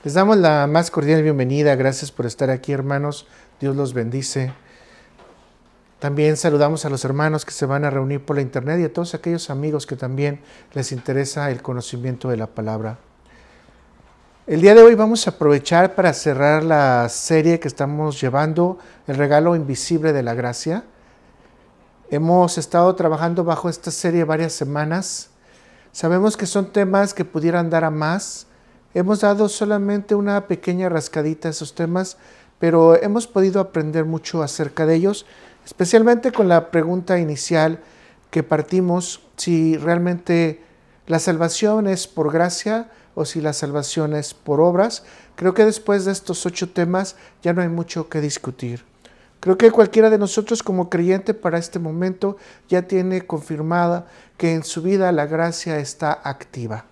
Les damos la más cordial bienvenida. Gracias por estar aquí, hermanos. Dios los bendice. También saludamos a los hermanos que se van a reunir por la internet y a todos aquellos amigos que también les interesa el conocimiento de la palabra. El día de hoy vamos a aprovechar para cerrar la serie que estamos llevando, El regalo invisible de la gracia. Hemos estado trabajando bajo esta serie varias semanas. Sabemos que son temas que pudieran dar a más. Hemos dado solamente una pequeña rascadita a esos temas, pero hemos podido aprender mucho acerca de ellos, especialmente con la pregunta inicial que partimos, si realmente la salvación es por gracia o si la salvación es por obras. Creo que después de estos 8 temas ya no hay mucho que discutir. Creo que cualquiera de nosotros como creyente para este momento ya tiene confirmada que en su vida la gracia está activa.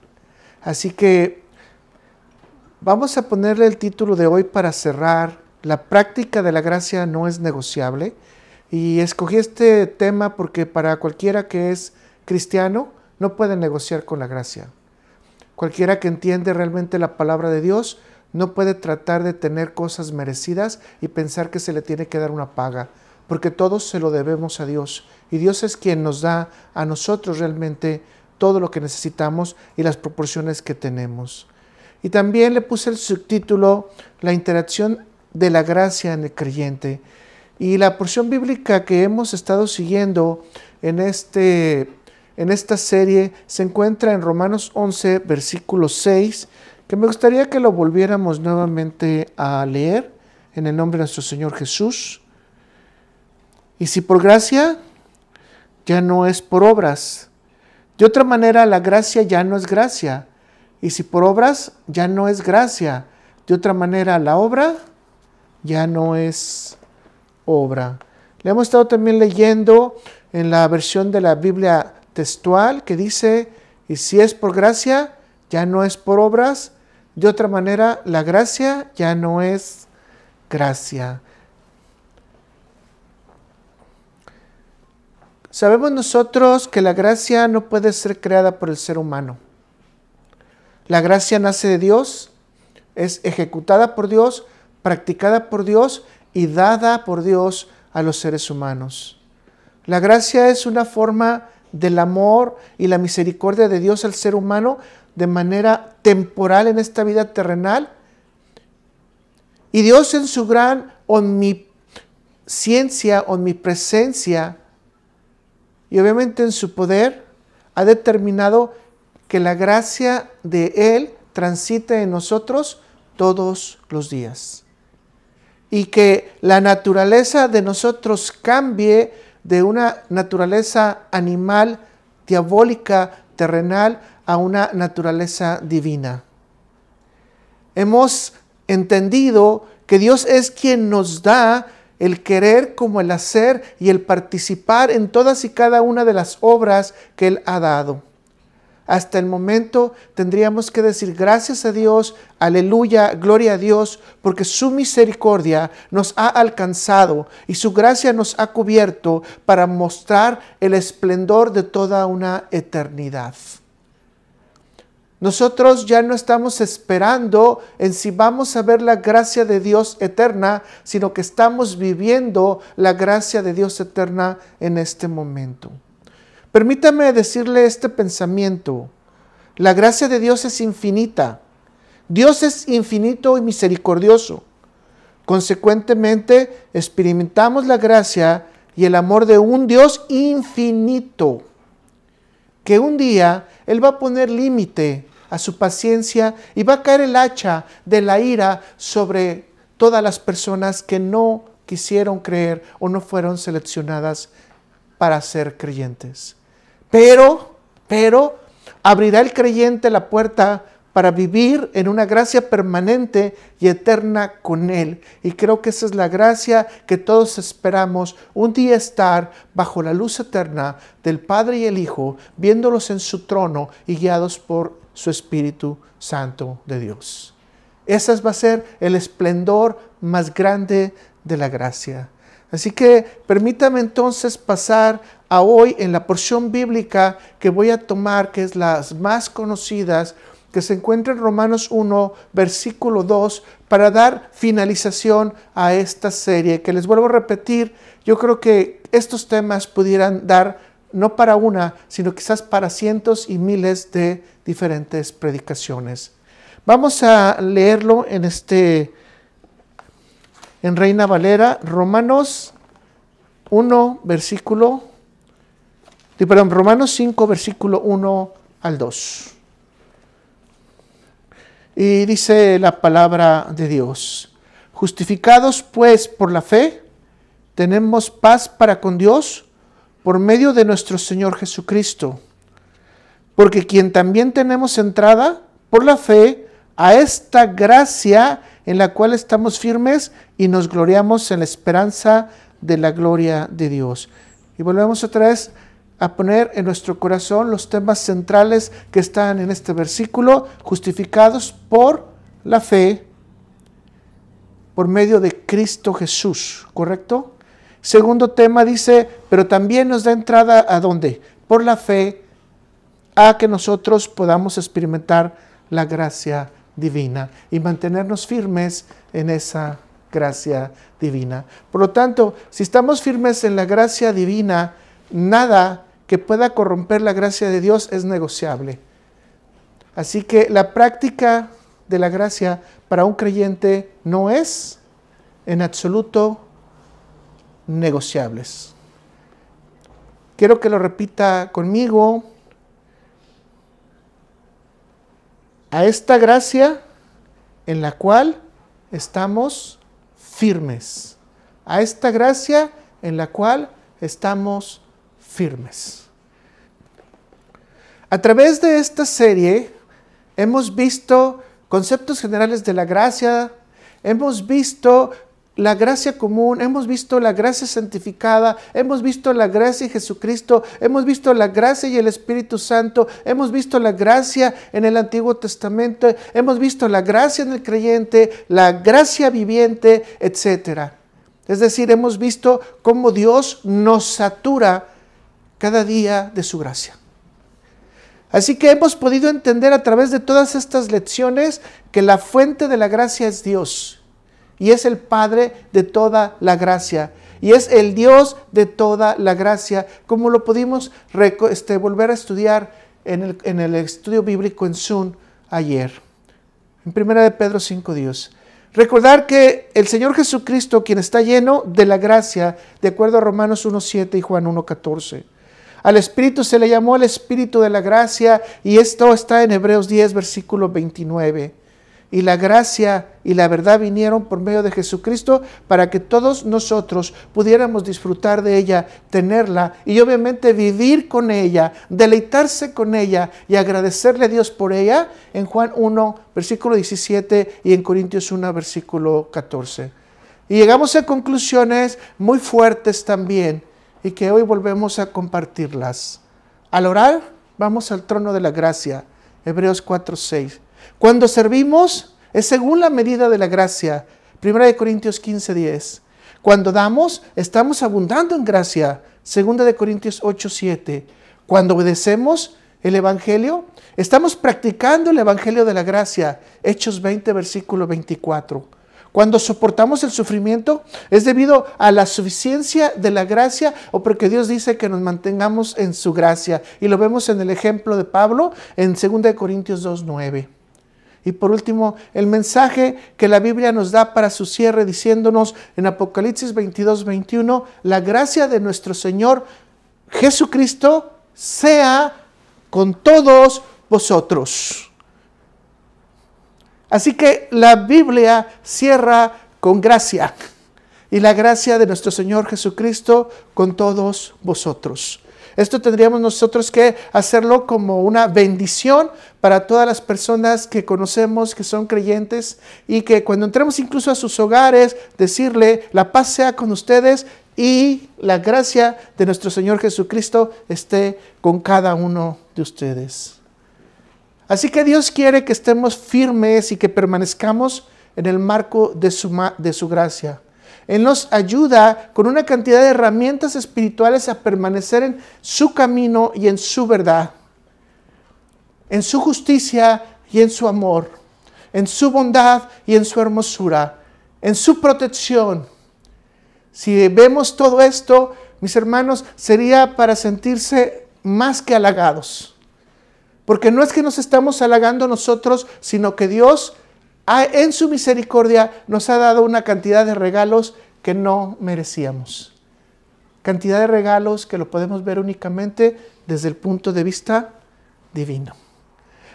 Así que vamos a ponerle el título de hoy para cerrar: La práctica de la gracia no es negociable. Y escogí este tema porque para cualquiera que es cristiano no puede negociar con la gracia. Cualquiera que entiende realmente la palabra de Dios no puede tratar de tener cosas merecidas y pensar que se le tiene que dar una paga, porque todos se lo debemos a Dios. Y Dios es quien nos da a nosotros realmente todo lo que necesitamos y las proporciones que tenemos. Y también le puse el subtítulo: La interacción de la gracia en el creyente. Y la porción bíblica que hemos estado siguiendo en esta serie se encuentra en Romanos 11, versículo 6, que me gustaría que lo volviéramos nuevamente a leer en el nombre de nuestro Señor Jesús. Y si por gracia, ya no es por obras. De otra manera, la gracia ya no es gracia. Y si por obras, ya no es gracia. De otra manera, la obra ya no es obra. Le hemos estado también leyendo en la versión de la Biblia textual que dice: y si es por gracia, ya no es por obras. De otra manera, la gracia ya no es gracia. Sabemos nosotros que la gracia no puede ser creada por el ser humano. La gracia nace de Dios, es ejecutada por Dios, practicada por Dios y dada por Dios a los seres humanos. La gracia es una forma del amor y la misericordia de Dios al ser humano de manera temporal en esta vida terrenal. Y Dios, en su gran omnisciencia, omnipresencia y obviamente en su poder, ha determinado que la gracia de Él transite en nosotros todos los días. Y que la naturaleza de nosotros cambie de una naturaleza animal, diabólica, terrenal, a una naturaleza divina. Hemos entendido que Dios es quien nos da el querer como el hacer y el participar en todas y cada una de las obras que Él ha dado. Hasta el momento tendríamos que decir gracias a Dios, aleluya, gloria a Dios, porque su misericordia nos ha alcanzado y su gracia nos ha cubierto para mostrar el esplendor de toda una eternidad. Nosotros ya no estamos esperando en si vamos a ver la gracia de Dios eterna, sino que estamos viviendo la gracia de Dios eterna en este momento. Permítame decirle este pensamiento: la gracia de Dios es infinita. Dios es infinito y misericordioso. Consecuentemente, experimentamos la gracia y el amor de un Dios infinito, que un día Él va a poner límite a su paciencia y va a caer el hacha de la ira sobre todas las personas que no quisieron creer o no fueron seleccionadas para ser creyentes. Pero abrirá el creyente la puerta para vivir en una gracia permanente y eterna con Él. Y creo que esa es la gracia que todos esperamos: un día estar bajo la luz eterna del Padre y el Hijo, viéndolos en su trono y guiados por su Espíritu Santo de Dios. Ese va a ser el esplendor más grande de la gracia. Así que permítame entonces pasar a hoy en la porción bíblica que voy a tomar, que es las más conocidas, que se encuentra en Romanos 1, versículo 2, para dar finalización a esta serie, que les vuelvo a repetir, yo creo que estos temas pudieran dar, no para una, sino quizás para cientos y miles de diferentes predicaciones. Vamos a leerlo en Reina Valera, Romanos 5, versículo 1 al 2. Y dice la palabra de Dios: justificados pues por la fe, tenemos paz para con Dios por medio de nuestro Señor Jesucristo. Porque quien también tenemos entrada por la fe a esta gracia en la cual estamos firmes y nos gloriamos en la esperanza de la gloria de Dios. Y volvemos otra vez a poner en nuestro corazón los temas centrales que están en este versículo: justificados por la fe, por medio de Cristo Jesús, ¿correcto? Segundo tema dice, pero también nos da entrada ¿a dónde? Por la fe, a que nosotros podamos experimentar la gracia divina y mantenernos firmes en esa gracia divina. Por lo tanto, si estamos firmes en la gracia divina, nada que pueda corromper la gracia de Dios es negociable. Así que la práctica de la gracia para un creyente no es en absoluto negociables. Quiero que lo repita conmigo. A esta gracia en la cual estamos firmes. A esta gracia en la cual estamos firmes. A través de esta serie hemos visto conceptos generales de la gracia, hemos visto la gracia común, hemos visto la gracia santificada, hemos visto la gracia de Jesucristo, hemos visto la gracia y el Espíritu Santo, hemos visto la gracia en el Antiguo Testamento, hemos visto la gracia en el creyente, la gracia viviente, etc. Es decir, hemos visto cómo Dios nos satura cada día de su gracia. Así que hemos podido entender a través de todas estas lecciones que la fuente de la gracia es Dios. Y es el Padre de toda la gracia. Y es el Dios de toda la gracia, como lo pudimos volver a estudiar en el estudio bíblico en Zoom ayer. En 1 Pedro 5:10. Recordar que el Señor Jesucristo, quien está lleno de la gracia, de acuerdo a Romanos 1:7 y Juan 1:14. Al Espíritu se le llamó el Espíritu de la gracia, y esto está en Hebreos 10, versículo 29. Y la gracia y la verdad vinieron por medio de Jesucristo para que todos nosotros pudiéramos disfrutar de ella, tenerla y obviamente vivir con ella, deleitarse con ella y agradecerle a Dios por ella en Juan 1, versículo 17 y en Corintios 1, versículo 14. Y llegamos a conclusiones muy fuertes también y que hoy volvemos a compartirlas. Al orar, vamos al trono de la gracia, Hebreos 4:6. Cuando servimos, es según la medida de la gracia, 1 Corintios 15:10. Cuando damos, estamos abundando en gracia, 2 Corintios 8:7. Cuando obedecemos el Evangelio, estamos practicando el Evangelio de la gracia, Hechos 20, versículo 24. Cuando soportamos el sufrimiento, es debido a la suficiencia de la gracia o porque Dios dice que nos mantengamos en su gracia. Y lo vemos en el ejemplo de Pablo en 2 Corintios 2:9. Y por último, el mensaje que la Biblia nos da para su cierre, diciéndonos en Apocalipsis 22:21, la gracia de nuestro Señor Jesucristo sea con todos vosotros. Así que la Biblia cierra con gracia, y la gracia de nuestro Señor Jesucristo con todos vosotros. Esto tendríamos nosotros que hacerlo como una bendición para todas las personas que conocemos, que son creyentes, y que cuando entremos incluso a sus hogares, decirle, la paz sea con ustedes y la gracia de nuestro Señor Jesucristo esté con cada uno de ustedes. Así que Dios quiere que estemos firmes y que permanezcamos en el marco de su gracia. Él nos ayuda con una cantidad de herramientas espirituales a permanecer en su camino y en su verdad, en su justicia y en su amor, en su bondad y en su hermosura, en su protección. Si vemos todo esto, mis hermanos, sería para sentirse más que halagados. Porque no es que nos estamos halagando nosotros, sino que Dios en su misericordia nos ha dado una cantidad de regalos que no merecíamos. Cantidad de regalos que lo podemos ver únicamente desde el punto de vista divino.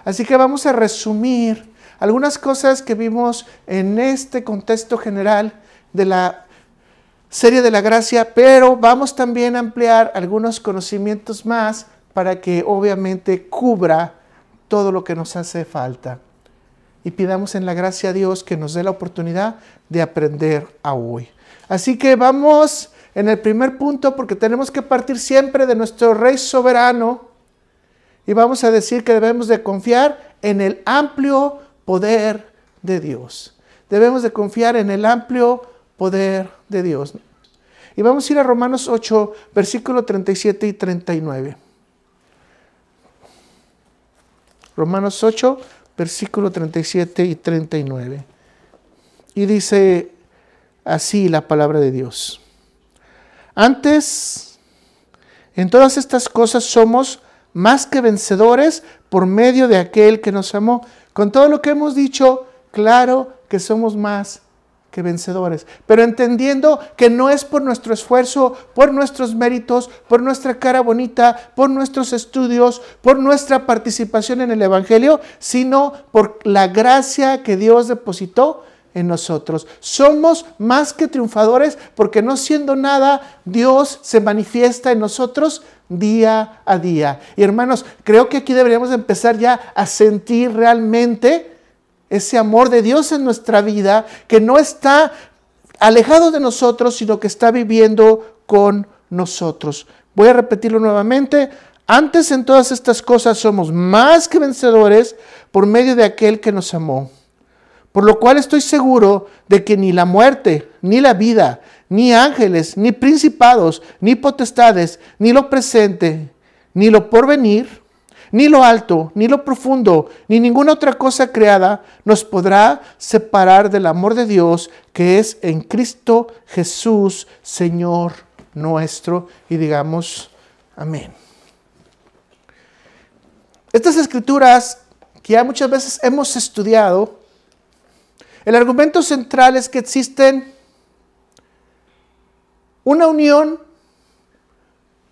Así que vamos a resumir algunas cosas que vimos en este contexto general de la serie de la gracia, pero vamos también a ampliar algunos conocimientos más para que obviamente cubra todo lo que nos hace falta. Y pidamos en la gracia a Dios que nos dé la oportunidad de aprender a hoy. Así que vamos en el primer punto, porque tenemos que partir siempre de nuestro Rey soberano, y vamos a decir que debemos de confiar en el amplio poder de Dios. Debemos de confiar en el amplio poder de Dios. Y vamos a ir a Romanos 8, versículos 37 y 39. Romanos 8, versículos 37 y 39. Y dice así la palabra de Dios. Antes, en todas estas cosas somos más que vencedores por medio de aquel que nos amó. Con todo lo que hemos dicho, claro que somos más que vencedores, pero entendiendo que no es por nuestro esfuerzo, por nuestros méritos, por nuestra cara bonita, por nuestros estudios, por nuestra participación en el Evangelio, sino por la gracia que Dios depositó en nosotros. Somos más que triunfadores porque no siendo nada, Dios se manifiesta en nosotros día a día. Y hermanos, creo que aquí deberíamos empezar ya a sentir realmente ese amor de Dios en nuestra vida, que no está alejado de nosotros, sino que está viviendo con nosotros. Voy a repetirlo nuevamente. Antes en todas estas cosas somos más que vencedores por medio de aquel que nos amó. Por lo cual estoy seguro de que ni la muerte, ni la vida, ni ángeles, ni principados, ni potestades, ni lo presente, ni lo porvenir, ni lo alto, ni lo profundo, ni ninguna otra cosa creada nos podrá separar del amor de Dios que es en Cristo Jesús, Señor nuestro. Y digamos, amén. Estas escrituras que ya muchas veces hemos estudiado, el argumento central es que existen una unión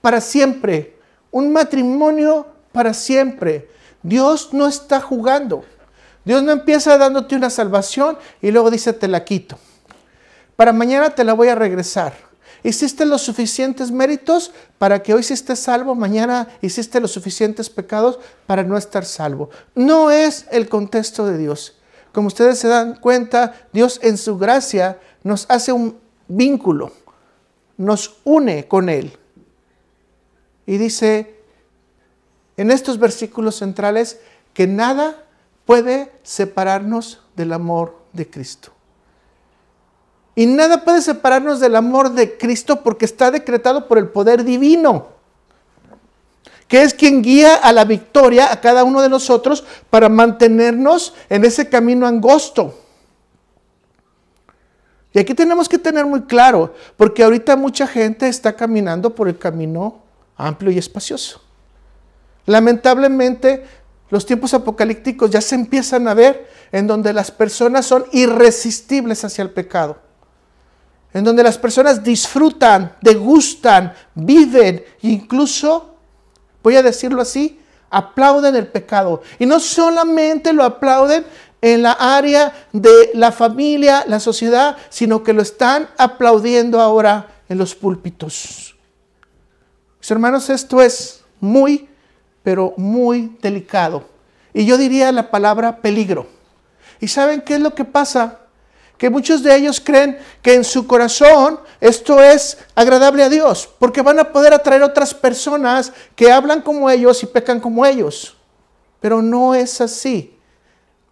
para siempre, un matrimonio para siempre. Dios no está jugando. Dios no empieza dándote una salvación y luego dice te la quito. Para mañana te la voy a regresar. Hiciste los suficientes méritos para que hoy sí estés salvo, mañana hiciste los suficientes pecados para no estar salvo. No es el contexto de Dios. Como ustedes se dan cuenta, Dios en su gracia nos hace un vínculo, nos une con Él. Y dice en estos versículos centrales que nada puede separarnos del amor de Cristo. Y nada puede separarnos del amor de Cristo porque está decretado por el poder divino, que es quien guía a la victoria a cada uno de nosotros para mantenernos en ese camino angosto. Y aquí tenemos que tener muy claro, porque ahorita mucha gente está caminando por el camino amplio y espacioso. Lamentablemente, los tiempos apocalípticos ya se empiezan a ver en donde las personas son irresistibles hacia el pecado. En donde las personas disfrutan, degustan, viven, incluso, voy a decirlo así, aplauden el pecado. Y no solamente lo aplauden en la área de la familia, la sociedad, sino que lo están aplaudiendo ahora en los púlpitos. Mis hermanos, esto es muy, pero muy delicado. Y yo diría la palabra peligro. ¿Y saben qué es lo que pasa? Que muchos de ellos creen que en su corazón esto es agradable a Dios, porque van a poder atraer otras personas que hablan como ellos y pecan como ellos. Pero no es así.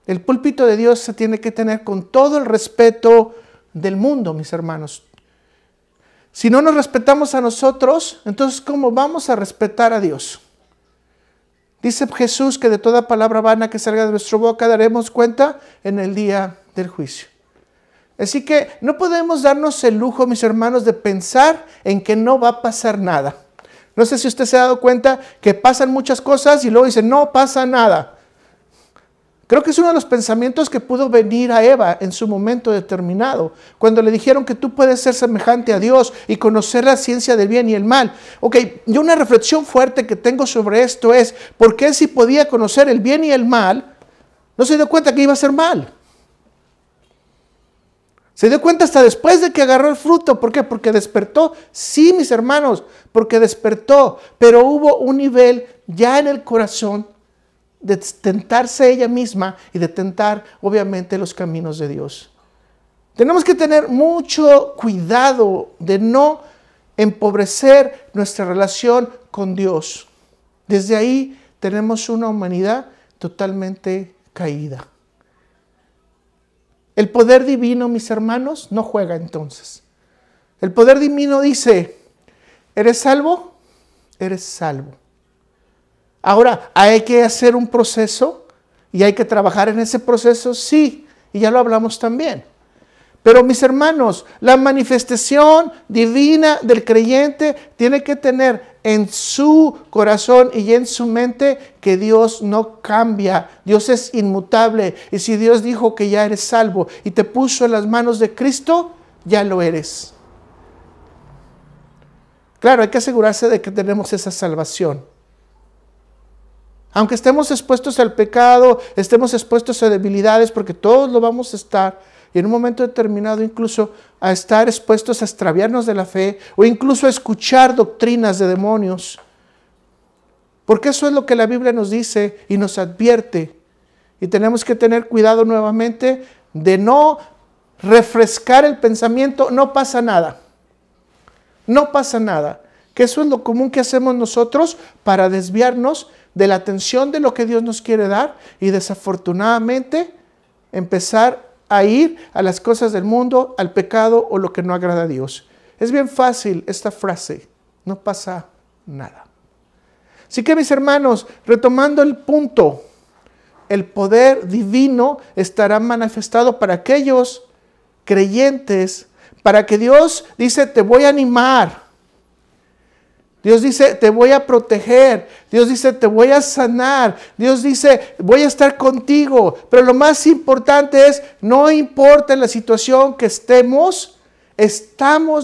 El púlpito de Dios se tiene que tener con todo el respeto del mundo, mis hermanos. Si no nos respetamos a nosotros, entonces ¿cómo vamos a respetar a Dios? Dice Jesús que de toda palabra vana que salga de nuestra boca daremos cuenta en el día del juicio. Así que no podemos darnos el lujo, mis hermanos, de pensar en que no va a pasar nada. No sé si usted se ha dado cuenta que pasan muchas cosas y luego dice, no pasa nada. Creo que es uno de los pensamientos que pudo venir a Eva en su momento determinado, cuando le dijeron que tú puedes ser semejante a Dios y conocer la ciencia del bien y el mal. Ok, y una reflexión fuerte que tengo sobre esto es, ¿por qué si podía conocer el bien y el mal, no se dio cuenta que iba a ser mal? Se dio cuenta hasta después de que agarró el fruto. ¿Por qué? Porque despertó. Sí, mis hermanos, porque despertó. Pero hubo un nivel ya en el corazón de tentarse ella misma y de tentar, obviamente, los caminos de Dios. Tenemos que tener mucho cuidado de no empobrecer nuestra relación con Dios. Desde ahí tenemos una humanidad totalmente caída. El poder divino, mis hermanos, no juega entonces. El poder divino dice, ¿eres salvo? Eres salvo. Ahora, ¿hay que hacer un proceso y hay que trabajar en ese proceso? Sí, y ya lo hablamos también. Pero mis hermanos, la manifestación divina del creyente tiene que tener en su corazón y en su mente que Dios no cambia, Dios es inmutable. Y si Dios dijo que ya eres salvo y te puso en las manos de Cristo, ya lo eres. Claro, hay que asegurarse de que tenemos esa salvación. Aunque estemos expuestos al pecado, estemos expuestos a debilidades, porque todos lo vamos a estar, y en un momento determinado incluso a estar expuestos a extraviarnos de la fe, o incluso a escuchar doctrinas de demonios. Porque eso es lo que la Biblia nos dice y nos advierte. Y tenemos que tener cuidado nuevamente de no refrescar el pensamiento, no pasa nada. No pasa nada. Que eso es lo común que hacemos nosotros para desviarnos de la atención de lo que Dios nos quiere dar y desafortunadamente empezar a ir a las cosas del mundo, al pecado o lo que no agrada a Dios. Es bien fácil esta frase, no pasa nada. Así que mis hermanos, retomando el punto, el poder divino estará manifestado para aquellos creyentes, para que Dios dice, te voy a animar. Dios dice, te voy a proteger. Dios dice, te voy a sanar. Dios dice, voy a estar contigo. Pero lo más importante es, no importa la situación que estemos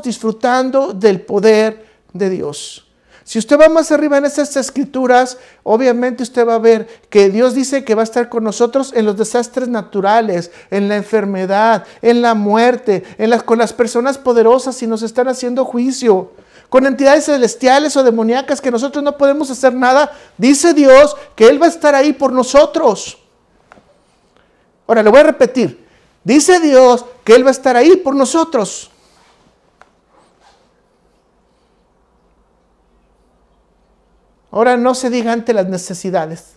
disfrutando del poder de Dios. Si usted va más arriba en estas escrituras, obviamente usted va a ver que Dios dice que va a estar con nosotros en los desastres naturales, en la enfermedad, en la muerte, con las personas poderosas si nos están haciendo juicio, con entidades celestiales o demoníacas que nosotros no podemos hacer nada. Dice Dios que Él va a estar ahí por nosotros. Ahora, le voy a repetir. Dice Dios que Él va a estar ahí por nosotros. Ahora no se diga ante las necesidades.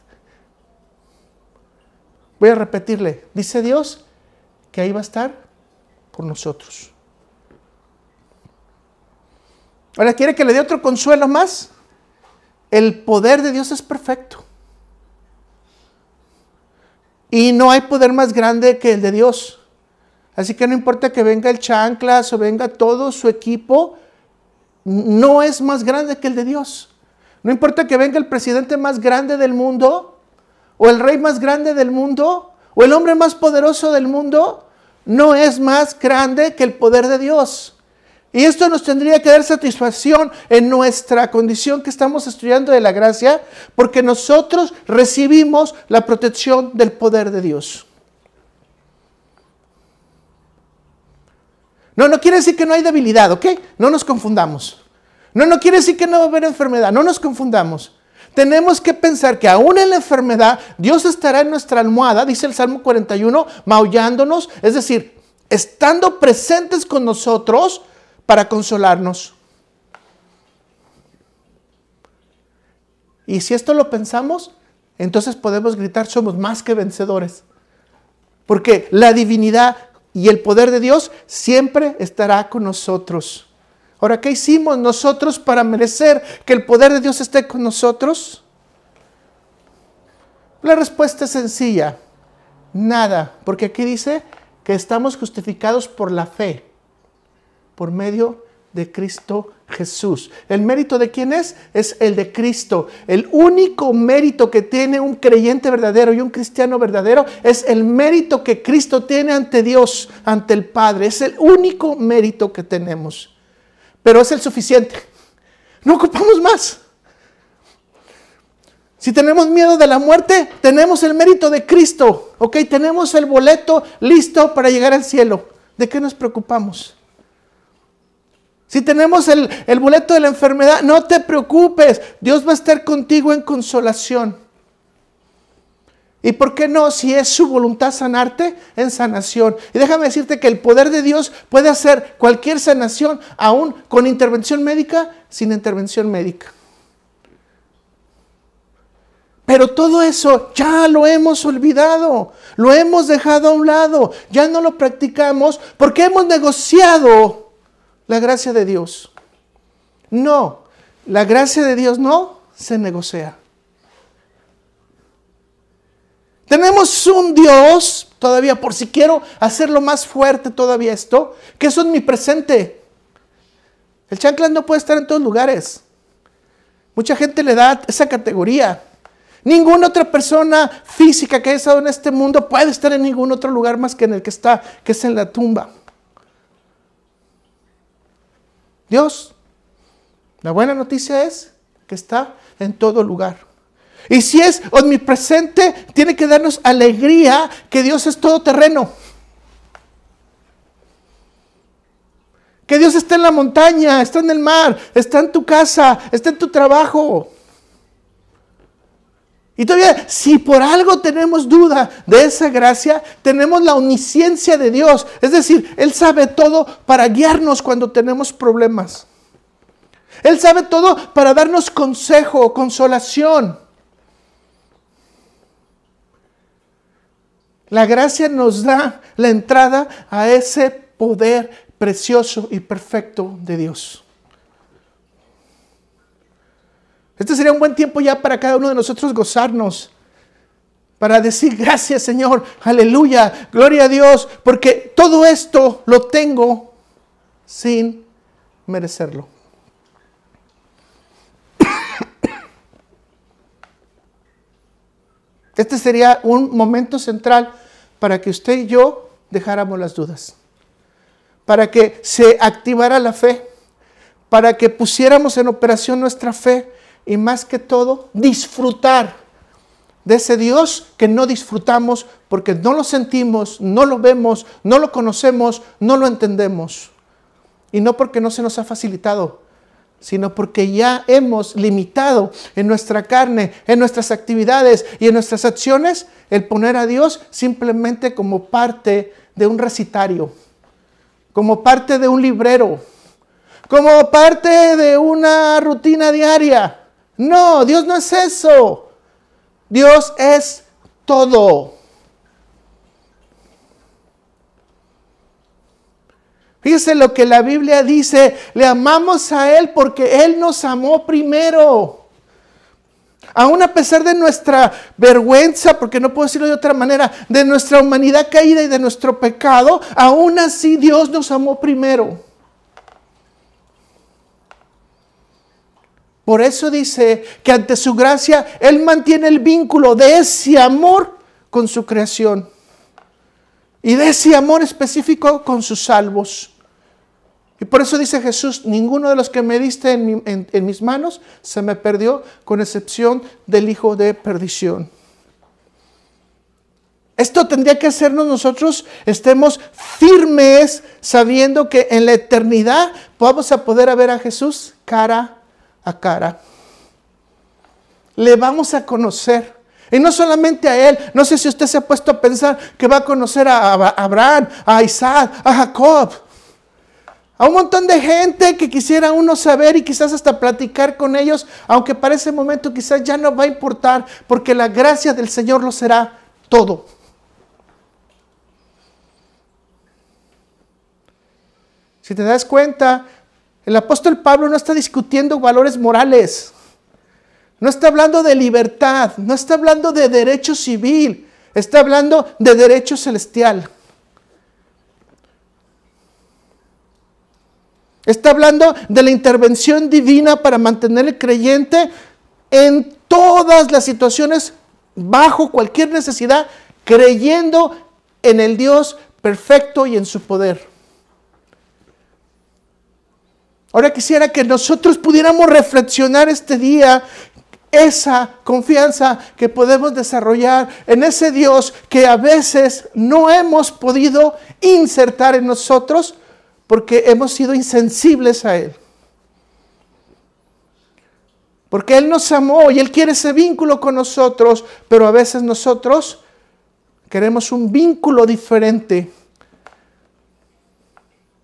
Voy a repetirle. Dice Dios que ahí va a estar por nosotros. Ahora, ¿quiere que le dé otro consuelo más? El poder de Dios es perfecto. Y no hay poder más grande que el de Dios. Así que no importa que venga el chanclas o venga todo su equipo, no es más grande que el de Dios. No importa que venga el presidente más grande del mundo, o el rey más grande del mundo, o el hombre más poderoso del mundo, no es más grande que el poder de Dios. Y esto nos tendría que dar satisfacción en nuestra condición que estamos estudiando de la gracia, porque nosotros recibimos la protección del poder de Dios. No quiere decir que no hay debilidad, ¿ok? No nos confundamos. No quiere decir que no va a haber enfermedad, no nos confundamos. Tenemos que pensar que aún en la enfermedad, Dios estará en nuestra almohada, dice el Salmo 41, maullándonos, es decir, estando presentes con nosotros para consolarnos. Y si esto lo pensamos, entonces podemos gritar, somos más que vencedores. Porque la divinidad y el poder de Dios siempre estará con nosotros. Ahora, ¿qué hicimos nosotros para merecer que el poder de Dios esté con nosotros? La respuesta es sencilla. Nada, porque aquí dice que estamos justificados por la fe, por medio de Cristo Jesús. ¿El mérito de quién es? Es el de Cristo. El único mérito que tiene un creyente verdadero y un cristiano verdadero es el mérito que Cristo tiene ante Dios, ante el Padre. Es el único mérito que tenemos. Pero es el suficiente. No ocupamos más. Si tenemos miedo de la muerte, tenemos el mérito de Cristo. Ok, tenemos el boleto listo para llegar al cielo. ¿De qué nos preocupamos? Si tenemos el boleto de la enfermedad, no te preocupes. Dios va a estar contigo en consolación. ¿Y por qué no? Si es su voluntad sanarte, en sanación. Y déjame decirte que el poder de Dios puede hacer cualquier sanación, aún con intervención médica, sin intervención médica. Pero todo eso ya lo hemos olvidado, lo hemos dejado a un lado, ya no lo practicamos porque hemos negociado la gracia de Dios. No, la gracia de Dios no se negocia. Tenemos un Dios, todavía por si quiero hacerlo más fuerte todavía esto, que es omnipresente. El chanclas no puede estar en todos lugares. Mucha gente le da esa categoría. Ninguna otra persona física que haya estado en este mundo puede estar en ningún otro lugar más que en el que está, que es en la tumba. Dios, la buena noticia es que está en todo lugar. Y si es omnipresente, tiene que darnos alegría que Dios es todoterreno. Que Dios está en la montaña, está en el mar, está en tu casa, está en tu trabajo. Y todavía, si por algo tenemos duda de esa gracia, tenemos la omnisciencia de Dios. Es decir, Él sabe todo para guiarnos cuando tenemos problemas. Él sabe todo para darnos consejo, consolación. La gracia nos da la entrada a ese poder precioso y perfecto de Dios. Este sería un buen tiempo ya para cada uno de nosotros gozarnos. Para decir gracias Señor, aleluya, gloria a Dios. Porque todo esto lo tengo sin merecerlo. Este sería un momento central para que usted y yo dejáramos las dudas. Para que se activara la fe. Para que pusiéramos en operación nuestra fe. Y más que todo, disfrutar de ese Dios que no disfrutamos porque no lo sentimos, no lo vemos, no lo conocemos, no lo entendemos. Y no porque no se nos ha facilitado, sino porque ya hemos limitado en nuestra carne, en nuestras actividades y en nuestras acciones el poner a Dios simplemente como parte de un recitario, como parte de un librero, como parte de una rutina diaria. No, Dios no es eso. Dios es todo. Fíjese lo que la Biblia dice. Le amamos a Él porque Él nos amó primero. Aún a pesar de nuestra vergüenza, porque no puedo decirlo de otra manera, de nuestra humanidad caída y de nuestro pecado, aún así Dios nos amó primero. Por eso dice que ante su gracia, Él mantiene el vínculo de ese amor con su creación. Y de ese amor específico con sus salvos. Y por eso dice Jesús, ninguno de los que me diste en mis manos se me perdió, con excepción del hijo de perdición. Esto tendría que hacernos nosotros estemos firmes, sabiendo que en la eternidad vamos a poder ver a Jesús cara a cara. Le vamos a conocer. Y no solamente a Él. No sé si usted se ha puesto a pensar que va a conocer a Abraham, a Isaac, a Jacob. A un montón de gente que quisiera uno saber y quizás hasta platicar con ellos. Aunque para ese momento quizás ya no va a importar. Porque la gracia del Señor lo será todo. Si te das cuenta, el apóstol Pablo no está discutiendo valores morales. No está hablando de libertad, no está hablando de derecho civil, está hablando de derecho celestial. Está hablando de la intervención divina para mantener al creyente en todas las situaciones, bajo cualquier necesidad, creyendo en el Dios perfecto y en su poder. Ahora quisiera que nosotros pudiéramos reflexionar este día esa confianza que podemos desarrollar en ese Dios que a veces no hemos podido insertar en nosotros porque hemos sido insensibles a Él. Porque Él nos amó y Él quiere ese vínculo con nosotros, pero a veces nosotros queremos un vínculo diferente.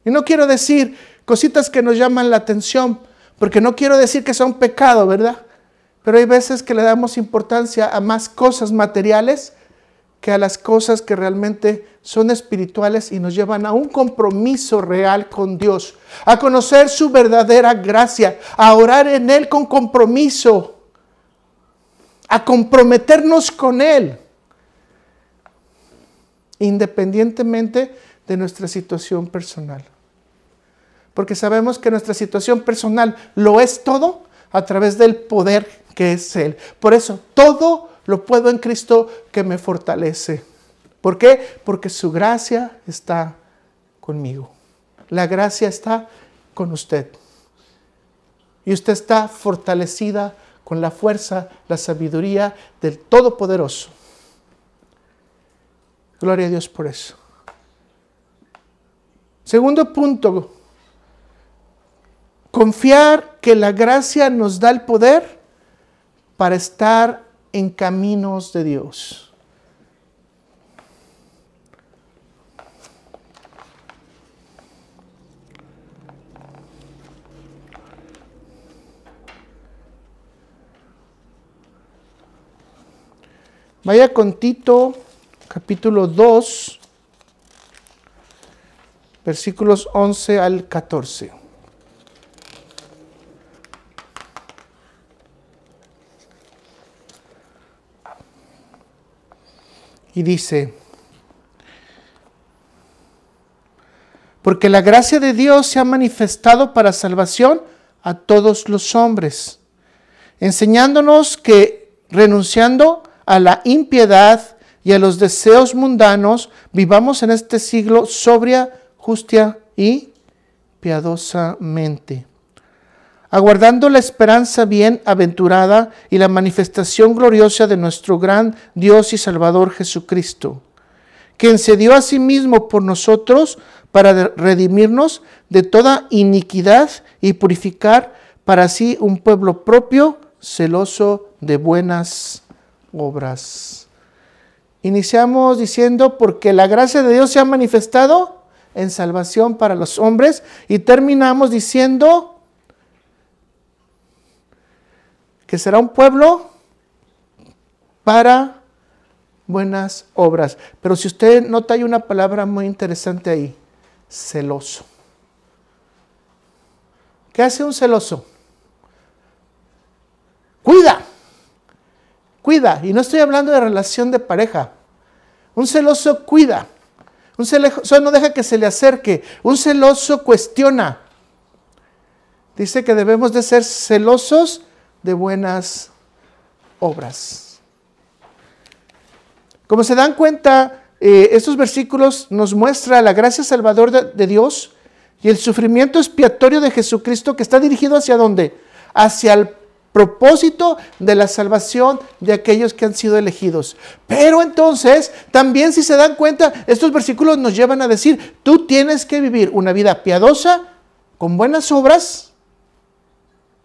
Y no quiero decir cositas que nos llaman la atención, porque no quiero decir que son pecado, ¿verdad? Pero hay veces que le damos importancia a más cosas materiales que a las cosas que realmente son espirituales y nos llevan a un compromiso real con Dios, a conocer su verdadera gracia, a orar en Él con compromiso, a comprometernos con Él, independientemente de nuestra situación personal. Porque sabemos que nuestra situación personal lo es todo a través del poder que es Él. Por eso, todo lo puedo en Cristo que me fortalece. ¿Por qué? Porque su gracia está conmigo. La gracia está con usted. Y usted está fortalecida con la fuerza, la sabiduría del Todopoderoso. Gloria a Dios por eso. Segundo punto. Confiar que la gracia nos da el poder para estar en caminos de Dios. Vaya con Tito, capítulo 2, versículos 11 al 14. Y dice, porque la gracia de Dios se ha manifestado para salvación a todos los hombres, enseñándonos que renunciando a la impiedad y a los deseos mundanos, vivamos en este siglo sobria, justa y piadosamente, aguardando la esperanza bienaventurada y la manifestación gloriosa de nuestro gran Dios y Salvador Jesucristo, quien se dio a sí mismo por nosotros para redimirnos de toda iniquidad y purificar para sí un pueblo propio, celoso de buenas obras. Iniciamos diciendo, porque la gracia de Dios se ha manifestado en salvación para los hombres, y terminamos diciendo que será un pueblo para buenas obras. Pero si usted nota, hay una palabra muy interesante ahí, celoso. ¿Qué hace un celoso? Cuida, y no estoy hablando de relación de pareja. Un celoso cuida, un celoso no deja que se le acerque, un celoso cuestiona. Dice que debemos de ser celosos de buenas obras. Como se dan cuenta, estos versículos nos muestran la gracia salvadora de Dios y el sufrimiento expiatorio de Jesucristo, que está dirigido ¿hacia dónde? Hacia el propósito de la salvación de aquellos que han sido elegidos. Pero entonces, también si se dan cuenta, estos versículos nos llevan a decir, tú tienes que vivir una vida piadosa, con buenas obras,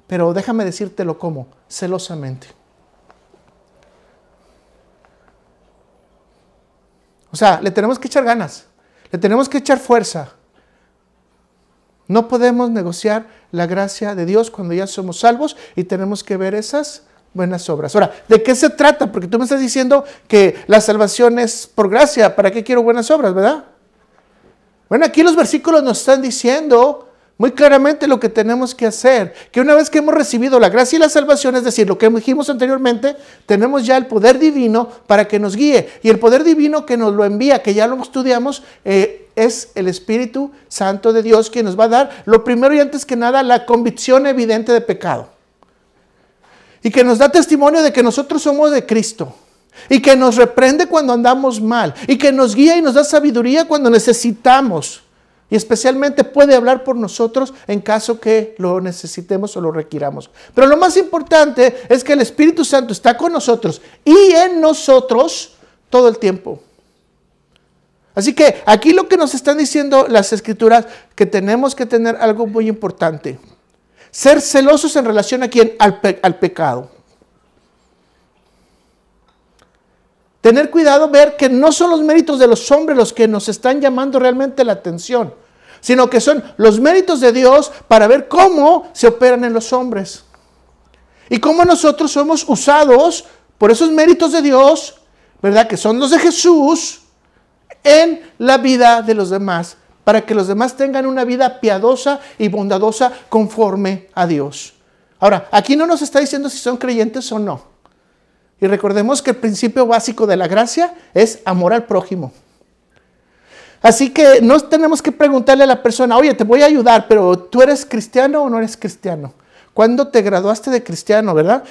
pero déjame decírtelo cómo, celosamente. O sea, le tenemos que echar ganas, le tenemos que echar fuerza. No podemos negociar la gracia de Dios cuando ya somos salvos y tenemos que ver esas buenas obras. Ahora, ¿de qué se trata? Porque tú me estás diciendo que la salvación es por gracia. ¿Para qué quiero buenas obras, verdad? Bueno, aquí los versículos nos están diciendo muy claramente lo que tenemos que hacer, que una vez que hemos recibido la gracia y la salvación, es decir, lo que dijimos anteriormente, tenemos ya el poder divino para que nos guíe. Y el poder divino que nos lo envía, que ya lo estudiamos, es el Espíritu Santo de Dios, quien nos va a dar, lo primero y antes que nada, la convicción evidente de pecado. Y que nos da testimonio de que nosotros somos de Cristo. Y que nos reprende cuando andamos mal. Y que nos guía y nos da sabiduría cuando necesitamos. Y especialmente puede hablar por nosotros en caso que lo necesitemos o lo requiramos. Pero lo más importante es que el Espíritu Santo está con nosotros y en nosotros todo el tiempo. Así que aquí lo que nos están diciendo las Escrituras, que tenemos que tener algo muy importante. Ser celosos en relación a quién, al pecado. Tener cuidado, ver que no son los méritos de los hombres los que nos están llamando realmente la atención, sino que son los méritos de Dios para ver cómo se operan en los hombres. Y cómo nosotros somos usados por esos méritos de Dios, ¿verdad? Que son los de Jesús, en la vida de los demás, para que los demás tengan una vida piadosa y bondadosa conforme a Dios. Ahora, aquí no nos está diciendo si son creyentes o no. Y recordemos que el principio básico de la gracia es amor al prójimo. Así que no tenemos que preguntarle a la persona, oye, te voy a ayudar, pero ¿tú eres cristiano o no eres cristiano? ¿Cuándo te graduaste de cristiano, verdad?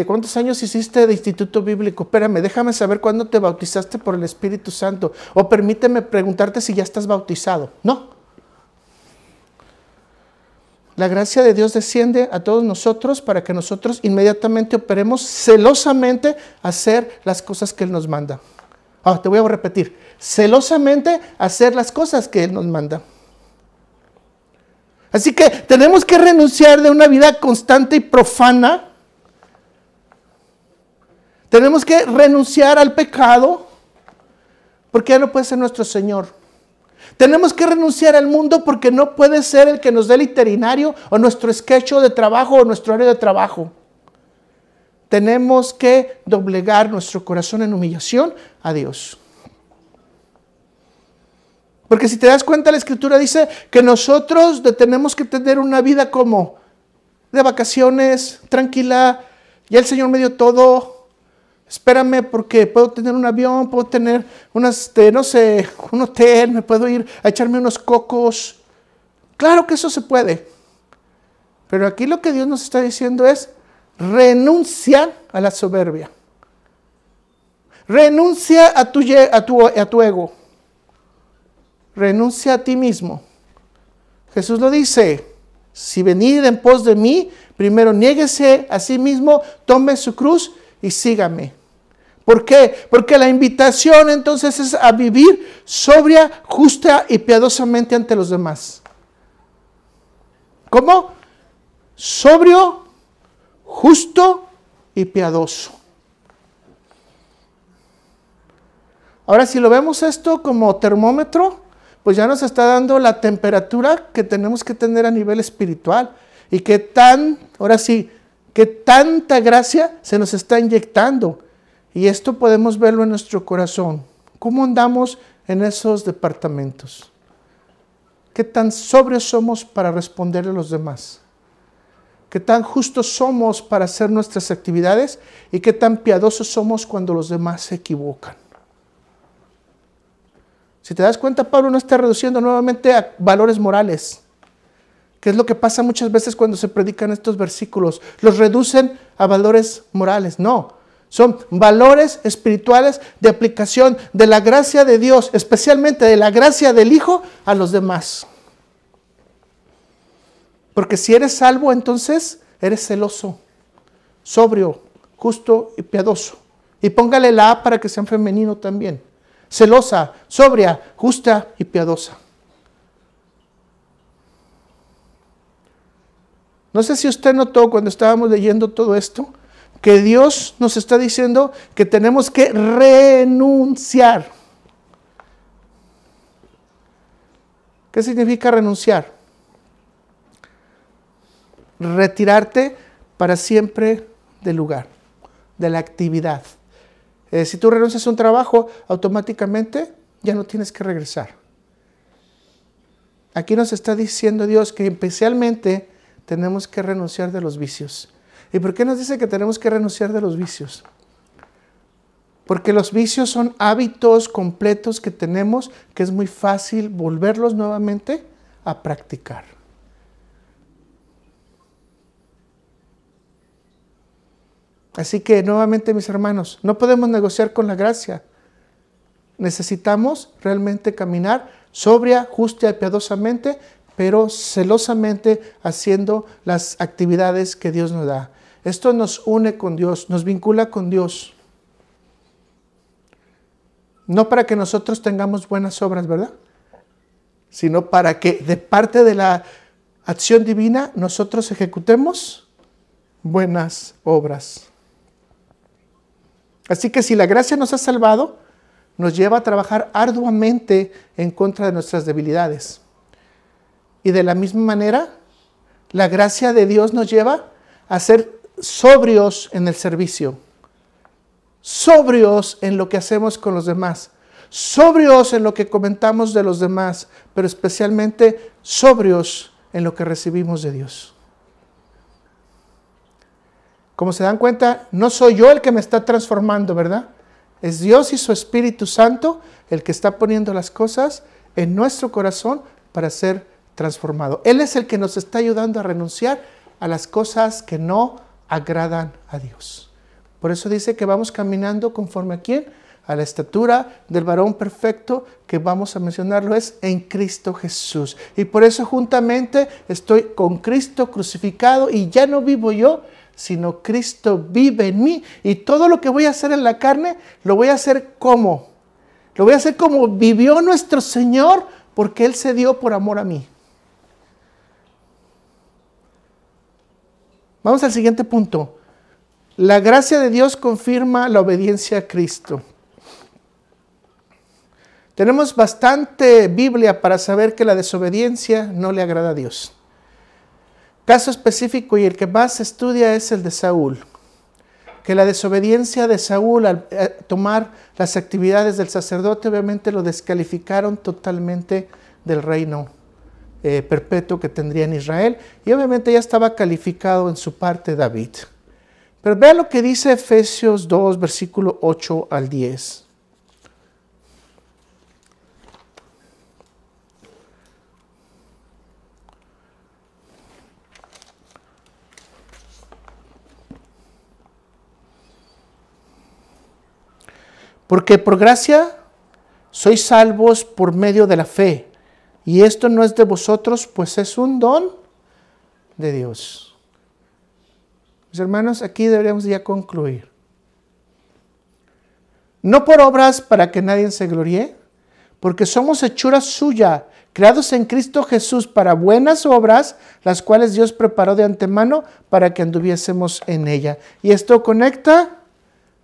¿Cuántos años hiciste de instituto bíblico? Espérame, déjame saber cuándo te bautizaste por el Espíritu Santo. O permíteme preguntarte si ya estás bautizado. No. La gracia de Dios desciende a todos nosotros para que nosotros inmediatamente operemos celosamente a hacer las cosas que Él nos manda. Te voy a repetir. Celosamente hacer las cosas que Él nos manda. Así que tenemos que renunciar de una vida constante y profana. Tenemos que renunciar al pecado, porque ya no puede ser nuestro Señor. Tenemos que renunciar al mundo porque no puede ser el que nos dé el itinerario o nuestro sketch de trabajo o nuestro área de trabajo. Tenemos que doblegar nuestro corazón en humillación a Dios. Porque si te das cuenta, la Escritura dice que nosotros tenemos que tener una vida como de vacaciones, tranquila. Ya el Señor me dio todo. Espérame porque puedo tener un avión, puedo tener un hotel, me puedo ir a echarme unos cocos. Claro que eso se puede. Pero aquí lo que Dios nos está diciendo es, renuncia a la soberbia. Renuncia a tu ego. Renuncia a ti mismo. Jesús lo dice, si venid en pos de mí, primero niéguese a sí mismo, tome su cruz y sígame. ¿Por qué? Porque la invitación entonces es a vivir sobria, justa y piadosamente ante los demás. ¿Cómo? Sobrio, justo y piadoso. Ahora, si lo vemos esto como termómetro, pues ya nos está dando la temperatura que tenemos que tener a nivel espiritual. Y qué tanta gracia se nos está inyectando. Y esto podemos verlo en nuestro corazón. ¿Cómo andamos en esos departamentos? ¿Qué tan sobrios somos para responderle a los demás? ¿Qué tan justos somos para hacer nuestras actividades? ¿Y qué tan piadosos somos cuando los demás se equivocan? Si te das cuenta, Pablo no está reduciendo nuevamente a valores morales, que es lo que pasa muchas veces cuando se predican estos versículos. Los reducen a valores morales. No, son valores espirituales de aplicación de la gracia de Dios, especialmente de la gracia del Hijo a los demás. Porque si eres salvo, entonces eres celoso, sobrio, justo y piadoso. Y póngale la A para que sea femenino también. Celosa, sobria, justa y piadosa. No sé si usted notó cuando estábamos leyendo todo esto, que Dios nos está diciendo que tenemos que renunciar. ¿Qué significa renunciar? Retirarte para siempre del lugar, de la actividad. Si tú renuncias a un trabajo, automáticamente ya no tienes que regresar. aquí nos está diciendo Dios que especialmente tenemos que renunciar de los vicios. ¿Y por qué nos dice que tenemos que renunciar de los vicios? Porque los vicios son hábitos completos que tenemos, que es muy fácil volverlos nuevamente a practicar. Así que nuevamente, mis hermanos, no podemos negociar con la gracia. Necesitamos realmente caminar sobria, justa y piadosamente, pero celosamente haciendo las actividades que Dios nos da. Esto nos une con Dios, nos vincula con Dios. No para que nosotros tengamos buenas obras, ¿verdad? Sino para que de parte de la acción divina nosotros ejecutemos buenas obras. Así que si la gracia nos ha salvado, nos lleva a trabajar arduamente en contra de nuestras debilidades. Y de la misma manera, la gracia de Dios nos lleva a ser sobrios en el servicio, sobrios en lo que hacemos con los demás, sobrios en lo que comentamos de los demás, pero especialmente sobrios en lo que recibimos de Dios. Como se dan cuenta, no soy yo el que me está transformando, ¿verdad? Es Dios y su Espíritu Santo el que está poniendo las cosas en nuestro corazón para ser transformado. Él es el que nos está ayudando a renunciar a las cosas que no agradan a Dios. Por eso dice que vamos caminando conforme a ¿quién? A la estatura del varón perfecto, que vamos a mencionarlo es en Cristo Jesús. Y por eso juntamente estoy con Cristo crucificado y ya no vivo yo, sino Cristo vive en mí. Y todo lo que voy a hacer en la carne, lo voy a hacer como. Lo voy a hacer como vivió nuestro Señor, porque Él se dio por amor a mí. Vamos al siguiente punto. La gracia de Dios confirma la obediencia a Cristo. Tenemos bastante Biblia para saber que la desobediencia no le agrada a Dios. Caso específico y el que más se estudia es el de Saúl. Que la desobediencia de Saúl al tomar las actividades del sacerdote obviamente lo descalificaron totalmente del reino perpetuo que tendría en Israel. Y obviamente ya estaba calificado en su parte David. Pero vea lo que dice Efesios 2, versículo 8 al 10. Porque por gracia sois salvos por medio de la fe. Y esto no es de vosotros, pues es un don de Dios. Mis hermanos, aquí deberíamos ya concluir. No por obras para que nadie se gloríe, porque somos hechura suya, creados en Cristo Jesús para buenas obras, las cuales Dios preparó de antemano para que anduviésemos en ella. Y esto conecta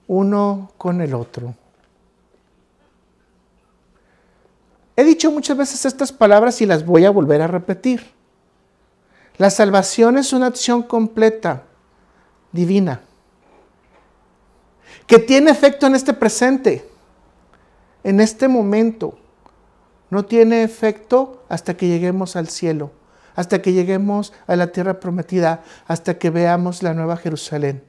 uno con el otro. He dicho muchas veces estas palabras y las voy a volver a repetir. La salvación es una acción completa, divina, que tiene efecto en este presente, en este momento. No tiene efecto hasta que lleguemos al cielo, hasta que lleguemos a la tierra prometida, hasta que veamos la nueva Jerusalén.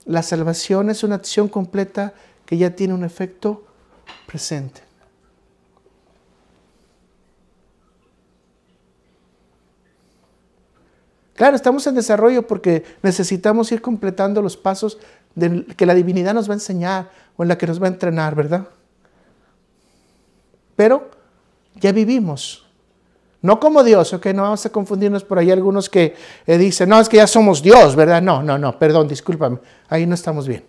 La salvación es una acción completa que ya tiene un efecto presente. Claro, estamos en desarrollo porque necesitamos ir completando los pasos que la divinidad nos va a enseñar o en la que nos va a entrenar, ¿verdad? Pero ya vivimos. No como Dios, ¿ok? No vamos a confundirnos por ahí algunos que dicen, no, es que ya somos Dios, ¿verdad? No, perdón, discúlpame. Ahí no estamos bien.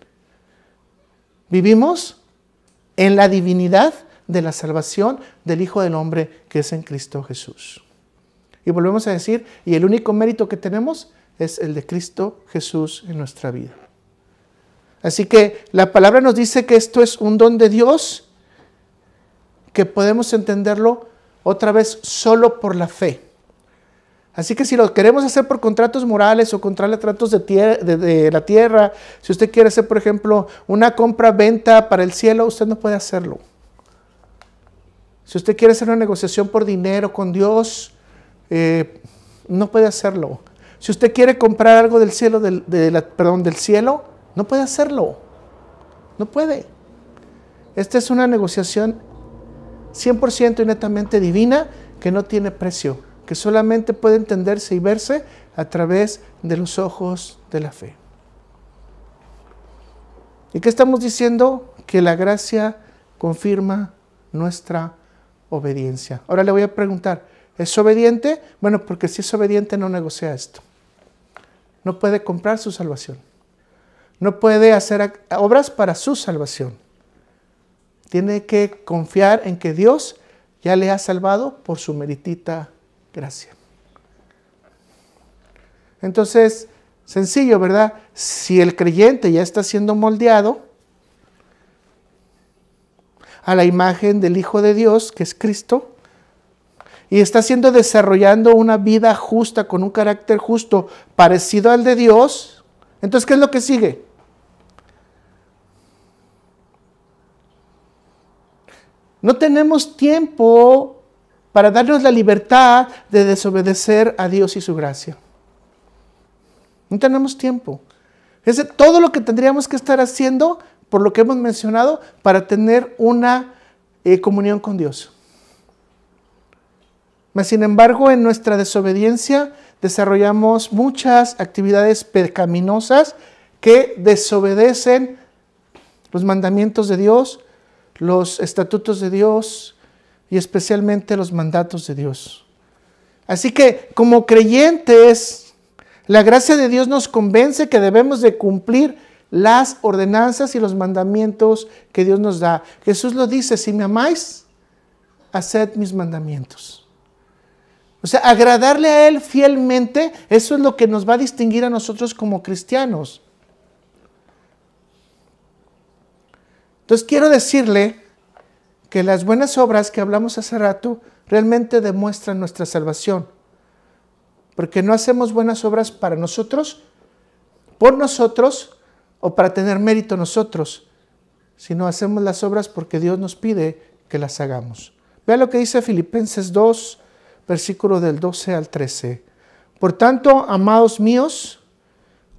Vivimos en la divinidad de la salvación del Hijo del Hombre que es en Cristo Jesús. Y volvemos a decir, y el único mérito que tenemos es el de Cristo Jesús en nuestra vida. Así que la palabra nos dice que esto es un don de Dios, que podemos entenderlo otra vez solo por la fe. Así que si lo queremos hacer por contratos morales o contratos de la tierra, si usted quiere hacer, por ejemplo, una compra-venta para el cielo, usted no puede hacerlo. Si usted quiere hacer una negociación por dinero con Dios, no puede hacerlo. Si usted quiere comprar algo del cielo, del cielo, no puede hacerlo. No puede. Esta es una negociación 100% y netamente divina que no tiene precio, que solamente puede entenderse y verse a través de los ojos de la fe. ¿Y qué estamos diciendo? Que la gracia confirma nuestra obediencia. Ahora le voy a preguntar, ¿es obediente? Bueno, porque si es obediente no negocia esto. No puede comprar su salvación. No puede hacer obras para su salvación. Tiene que confiar en que Dios ya le ha salvado por su meritita gracia. Entonces, sencillo, ¿verdad? Si el creyente ya está siendo moldeado a la imagen del Hijo de Dios, que es Cristo, y está desarrollando una vida justa, con un carácter justo, parecido al de Dios, entonces, ¿qué es lo que sigue? No tenemos tiempo para darnos la libertad de desobedecer a Dios y su gracia. No tenemos tiempo. Es todo lo que tendríamos que estar haciendo, por lo que hemos mencionado, para tener una comunión con Dios. Mas, sin embargo, en nuestra desobediencia desarrollamos muchas actividades pecaminosas que desobedecen los mandamientos de Dios, los estatutos de Dios y especialmente los mandatos de Dios. Así que, como creyentes, la gracia de Dios nos convence que debemos de cumplir las ordenanzas y los mandamientos que Dios nos da. Jesús lo dice, si me amáis, haced mis mandamientos. O sea, agradarle a Él fielmente, eso es lo que nos va a distinguir a nosotros como cristianos. Entonces quiero decirle que las buenas obras que hablamos hace rato realmente demuestran nuestra salvación. Porque no hacemos buenas obras para nosotros, por nosotros o para tener mérito nosotros, sino hacemos las obras porque Dios nos pide que las hagamos. Vea lo que dice Filipenses 2, versículo del 12 al 13. Por tanto, amados míos,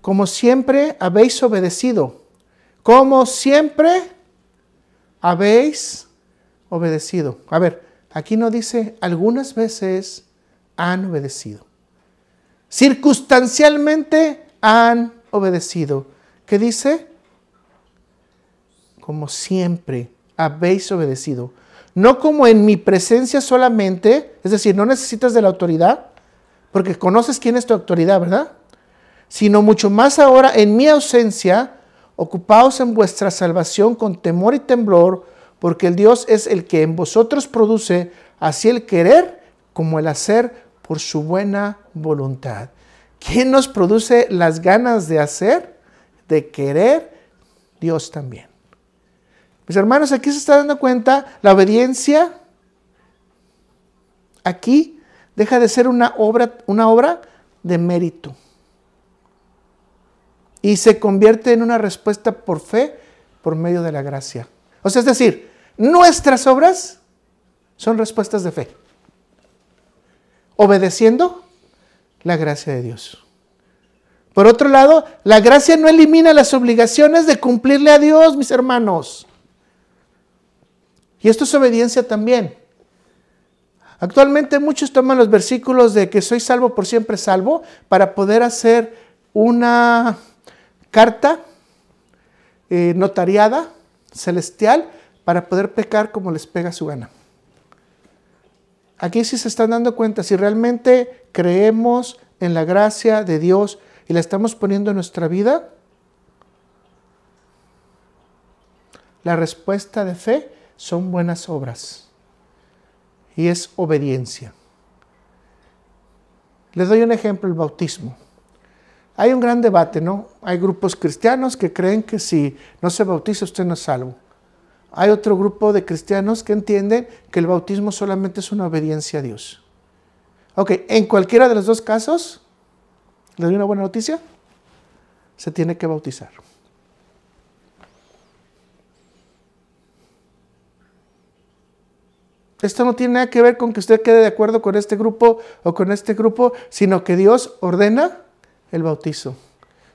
como siempre habéis obedecido, como siempre habéis obedecido. A ver, aquí no dice algunas veces han obedecido. Circunstancialmente han obedecido. ¿Qué dice? Como siempre habéis obedecido. No como en mi presencia solamente, es decir, no necesitas de la autoridad, porque conoces quién es tu autoridad, ¿verdad? Sino mucho más ahora en mi ausencia, ocupaos en vuestra salvación con temor y temblor, porque el Dios es el que en vosotros produce así el querer como el hacer por su buena voluntad. ¿Quién nos produce las ganas de hacer, de querer? Dios también. Mis hermanos, aquí se está dando cuenta, la obediencia aquí deja de ser una obra de mérito y se convierte en una respuesta por fe por medio de la gracia. O sea, es decir, nuestras obras son respuestas de fe, obedeciendo la gracia de Dios. Por otro lado, la gracia no elimina las obligaciones de cumplirle a Dios, mis hermanos. Y esto es obediencia también. Actualmente muchos toman los versículos de que soy salvo por siempre salvo para poder hacer una carta notariada, celestial, para poder pecar como les pega su gana. Aquí sí se están dando cuenta, si realmente creemos en la gracia de Dios y la estamos poniendo en nuestra vida, la respuesta de fe son buenas obras y es obediencia. Les doy un ejemplo, el bautismo. Hay un gran debate, ¿no? Hay grupos cristianos que creen que si no se bautiza usted no es salvo. Hay otro grupo de cristianos que entienden que el bautismo solamente es una obediencia a Dios. Ok, en cualquiera de los dos casos, ¿le doy una buena noticia? Se tiene que bautizar. Esto no tiene nada que ver con que usted quede de acuerdo con este grupo o con este grupo, sino que Dios ordena el bautizo.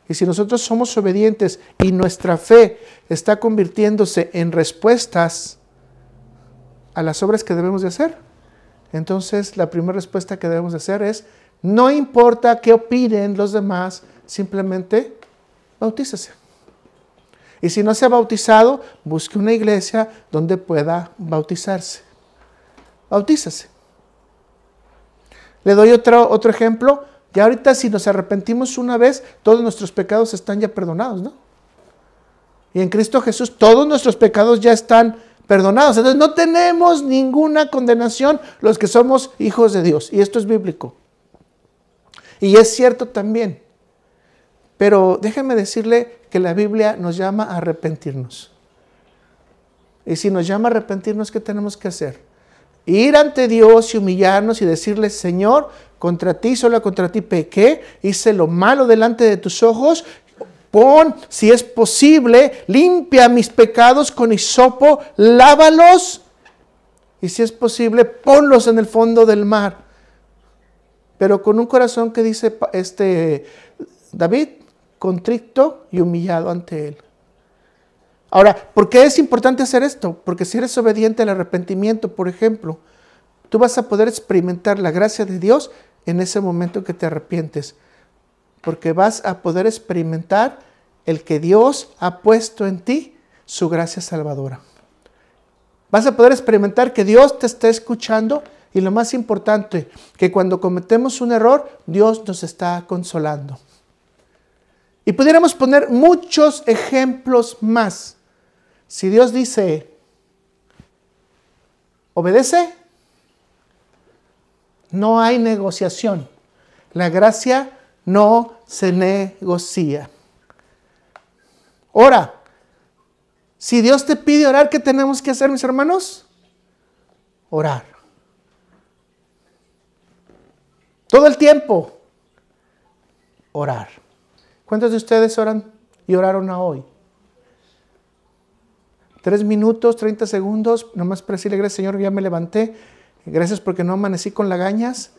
Y si nosotros somos obedientes y nuestra fe está convirtiéndose en respuestas a las obras que debemos de hacer, entonces la primera respuesta que debemos de hacer es: no importa qué opinen los demás, simplemente bautícese. Y si no se ha bautizado, busque una iglesia donde pueda bautizarse. Bautícese. Le doy otro ejemplo. Ya ahorita, si nos arrepentimos una vez, todos nuestros pecados están ya perdonados, ¿no? Y en Cristo Jesús todos nuestros pecados ya están perdonados. Entonces no tenemos ninguna condenación los que somos hijos de Dios. Y esto es bíblico. Y es cierto también. Pero déjeme decirle que la Biblia nos llama a arrepentirnos. Y si nos llama a arrepentirnos, ¿qué tenemos que hacer? Ir ante Dios y humillarnos y decirle: Señor, contra ti, solo contra ti pequé, hice lo malo delante de tus ojos. Pon, si es posible, limpia mis pecados con hisopo, lávalos. Y si es posible, ponlos en el fondo del mar. Pero con un corazón que dice David, contrito y humillado ante Él. Ahora, ¿por qué es importante hacer esto? Porque si eres obediente al arrepentimiento, por ejemplo, tú vas a poder experimentar la gracia de Dios en ese momento que te arrepientes. Porque vas a poder experimentar el que Dios ha puesto en ti su gracia salvadora. Vas a poder experimentar que Dios te está escuchando y lo más importante, que cuando cometemos un error, Dios nos está consolando. Y pudiéramos poner muchos ejemplos más. Si Dios dice: obedece, no hay negociación. La gracia no se negocia. Ora. Si Dios te pide orar, ¿qué tenemos que hacer, mis hermanos? Orar. Todo el tiempo. Orar. ¿Cuántos de ustedes oran y oraron a hoy? 3 minutos, 30 segundos, nomás para decirle: gracias, Señor, ya me levanté. Gracias porque no amanecí con lagañas.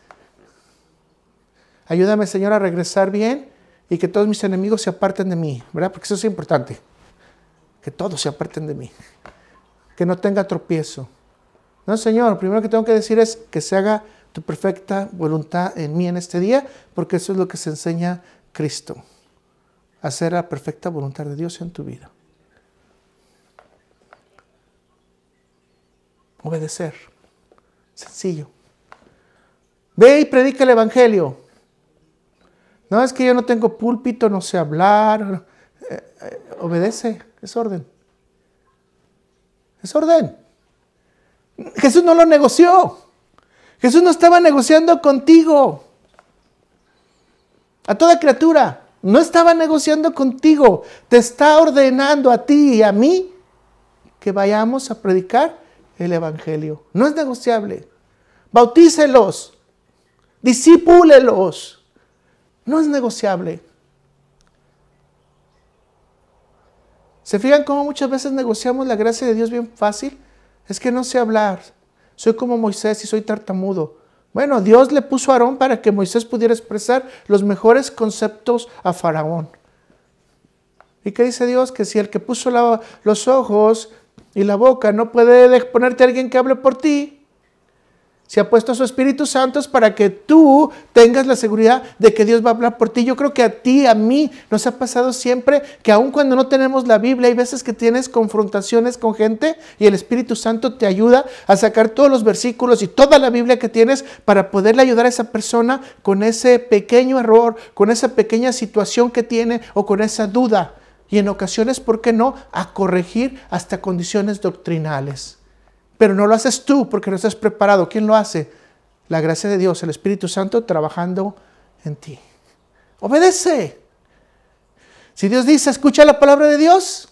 Ayúdame, Señor, a regresar bien y que todos mis enemigos se aparten de mí, ¿verdad? Porque eso es importante. Que todos se aparten de mí. Que no tenga tropiezo. No, Señor, lo primero que tengo que decir es que se haga tu perfecta voluntad en mí en este día, porque eso es lo que se enseña Cristo. Hacer la perfecta voluntad de Dios en tu vida. Obedecer. Sencillo. Ve y predica el evangelio. No es que yo no tengo púlpito, no sé hablar. Obedece. Es orden. Es orden. Jesús no lo negoció. Jesús no estaba negociando contigo. A toda criatura. No estaba negociando contigo. Te está ordenando a ti y a mí que vayamos a predicar el evangelio. No es negociable. Bautícelos. Discípulelos. No es negociable. ¿Se fijan cómo muchas veces negociamos la gracia de Dios bien fácil? Es que no sé hablar. Soy como Moisés y soy tartamudo. Bueno, Dios le puso a Aarón para que Moisés pudiera expresar los mejores conceptos a Faraón. ¿Y qué dice Dios? Que si el que puso los ojos y la boca no puede ponerte a alguien que hable por ti, se ha puesto a su Espíritu Santo para que tú tengas la seguridad de que Dios va a hablar por ti. Yo creo que a ti, a mí, nos ha pasado siempre que aun cuando no tenemos la Biblia, hay veces que tienes confrontaciones con gente y el Espíritu Santo te ayuda a sacar todos los versículos y toda la Biblia que tienes para poderle ayudar a esa persona con ese pequeño error, con esa pequeña situación que tiene o con esa duda. Y en ocasiones, ¿por qué no?, a corregir hasta condiciones doctrinales. Pero no lo haces tú porque no estás preparado. ¿Quién lo hace? La gracia de Dios, el Espíritu Santo trabajando en ti. Obedece. Si Dios dice, escucha la palabra de Dios,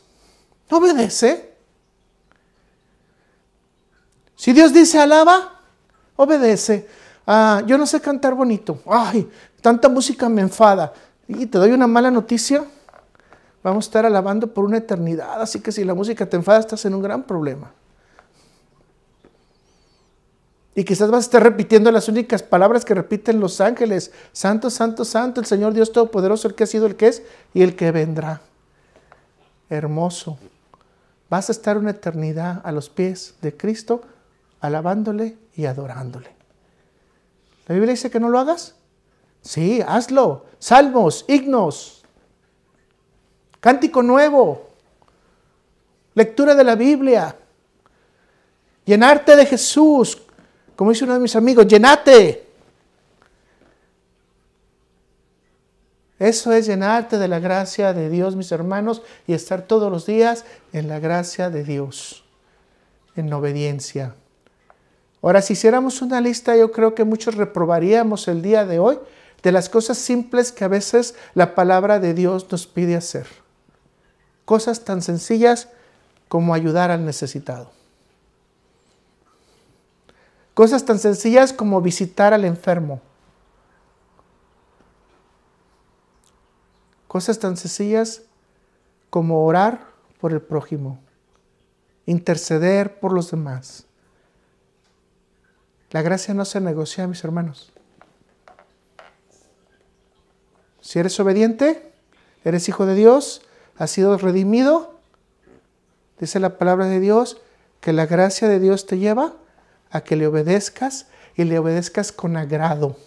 obedece. Si Dios dice, alaba, obedece. Yo no sé cantar bonito. Ay, tanta música me enfada. Y te doy una mala noticia. Vamos a estar alabando por una eternidad. Así que si la música te enfada, estás en un gran problema. Y quizás vas a estar repitiendo las únicas palabras que repiten los ángeles. Santo, santo, santo, el Señor Dios Todopoderoso, el que ha sido, el que es y el que vendrá. Hermoso. Vas a estar una eternidad a los pies de Cristo, alabándole y adorándole. ¿La Biblia dice que no lo hagas? Sí, hazlo. Salmos, himnos, cántico nuevo, lectura de la Biblia, llenarte de Jesús. Como dice uno de mis amigos, llénate. Eso es llenarte de la gracia de Dios, mis hermanos, y estar todos los días en la gracia de Dios, en obediencia. Ahora, si hiciéramos una lista, yo creo que muchos reprobaríamos el día de hoy de las cosas simples que a veces la palabra de Dios nos pide hacer. Cosas tan sencillas como ayudar al necesitado. Cosas tan sencillas como visitar al enfermo. Cosas tan sencillas como orar por el prójimo. Interceder por los demás. La gracia no se negocia, mis hermanos. Si eres obediente, eres hijo de Dios, has sido redimido, dice la palabra de Dios, que la gracia de Dios te lleva a que le obedezcas y le obedezcas con agrado.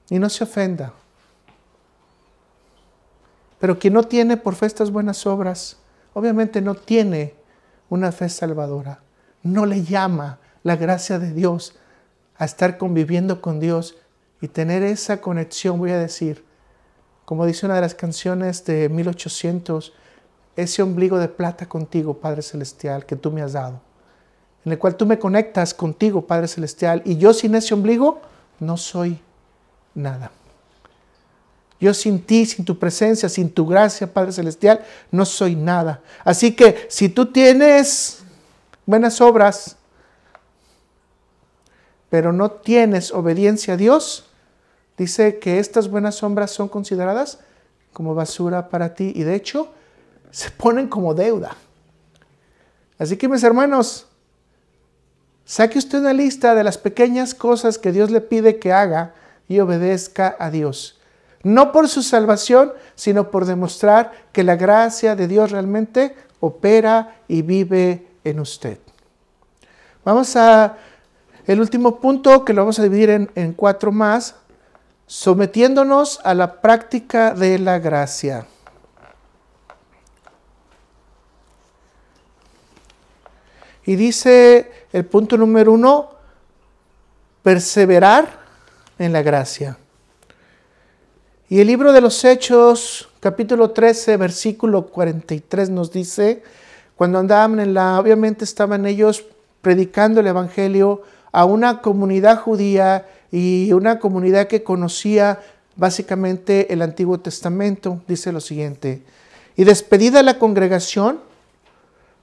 Y no se ofenda. Pero quien no tiene por fe estas buenas obras, obviamente no tiene una fe salvadora. No le llama la gracia de Dios a estar conviviendo con Dios y tener esa conexión, voy a decir, como dice una de las canciones de 1800, ese ombligo de plata contigo, Padre Celestial, que tú me has dado, en el cual tú me conectas contigo, Padre Celestial, y yo sin ese ombligo no soy nada. Yo sin ti, sin tu presencia, sin tu gracia, Padre Celestial, no soy nada. Así que si tú tienes buenas obras, pero no tienes obediencia a Dios, dice que estas buenas obras son consideradas como basura para ti. Y de hecho, se ponen como deuda. Así que, mis hermanos, saque usted una lista de las pequeñas cosas que Dios le pide que haga y obedezca a Dios. No por su salvación, sino por demostrar que la gracia de Dios realmente opera y vive en usted. Vamos a el último punto, que lo vamos a dividir en 4 más, sometiéndonos a la práctica de la gracia. Y dice el punto número 1, perseverar en la gracia. Y el libro de los Hechos, capítulo 13, versículo 43 nos dice, cuando andaban obviamente estaban ellos predicando el evangelio a una comunidad judía y una comunidad que conocía básicamente el Antiguo Testamento, dice lo siguiente, y despedida la congregación,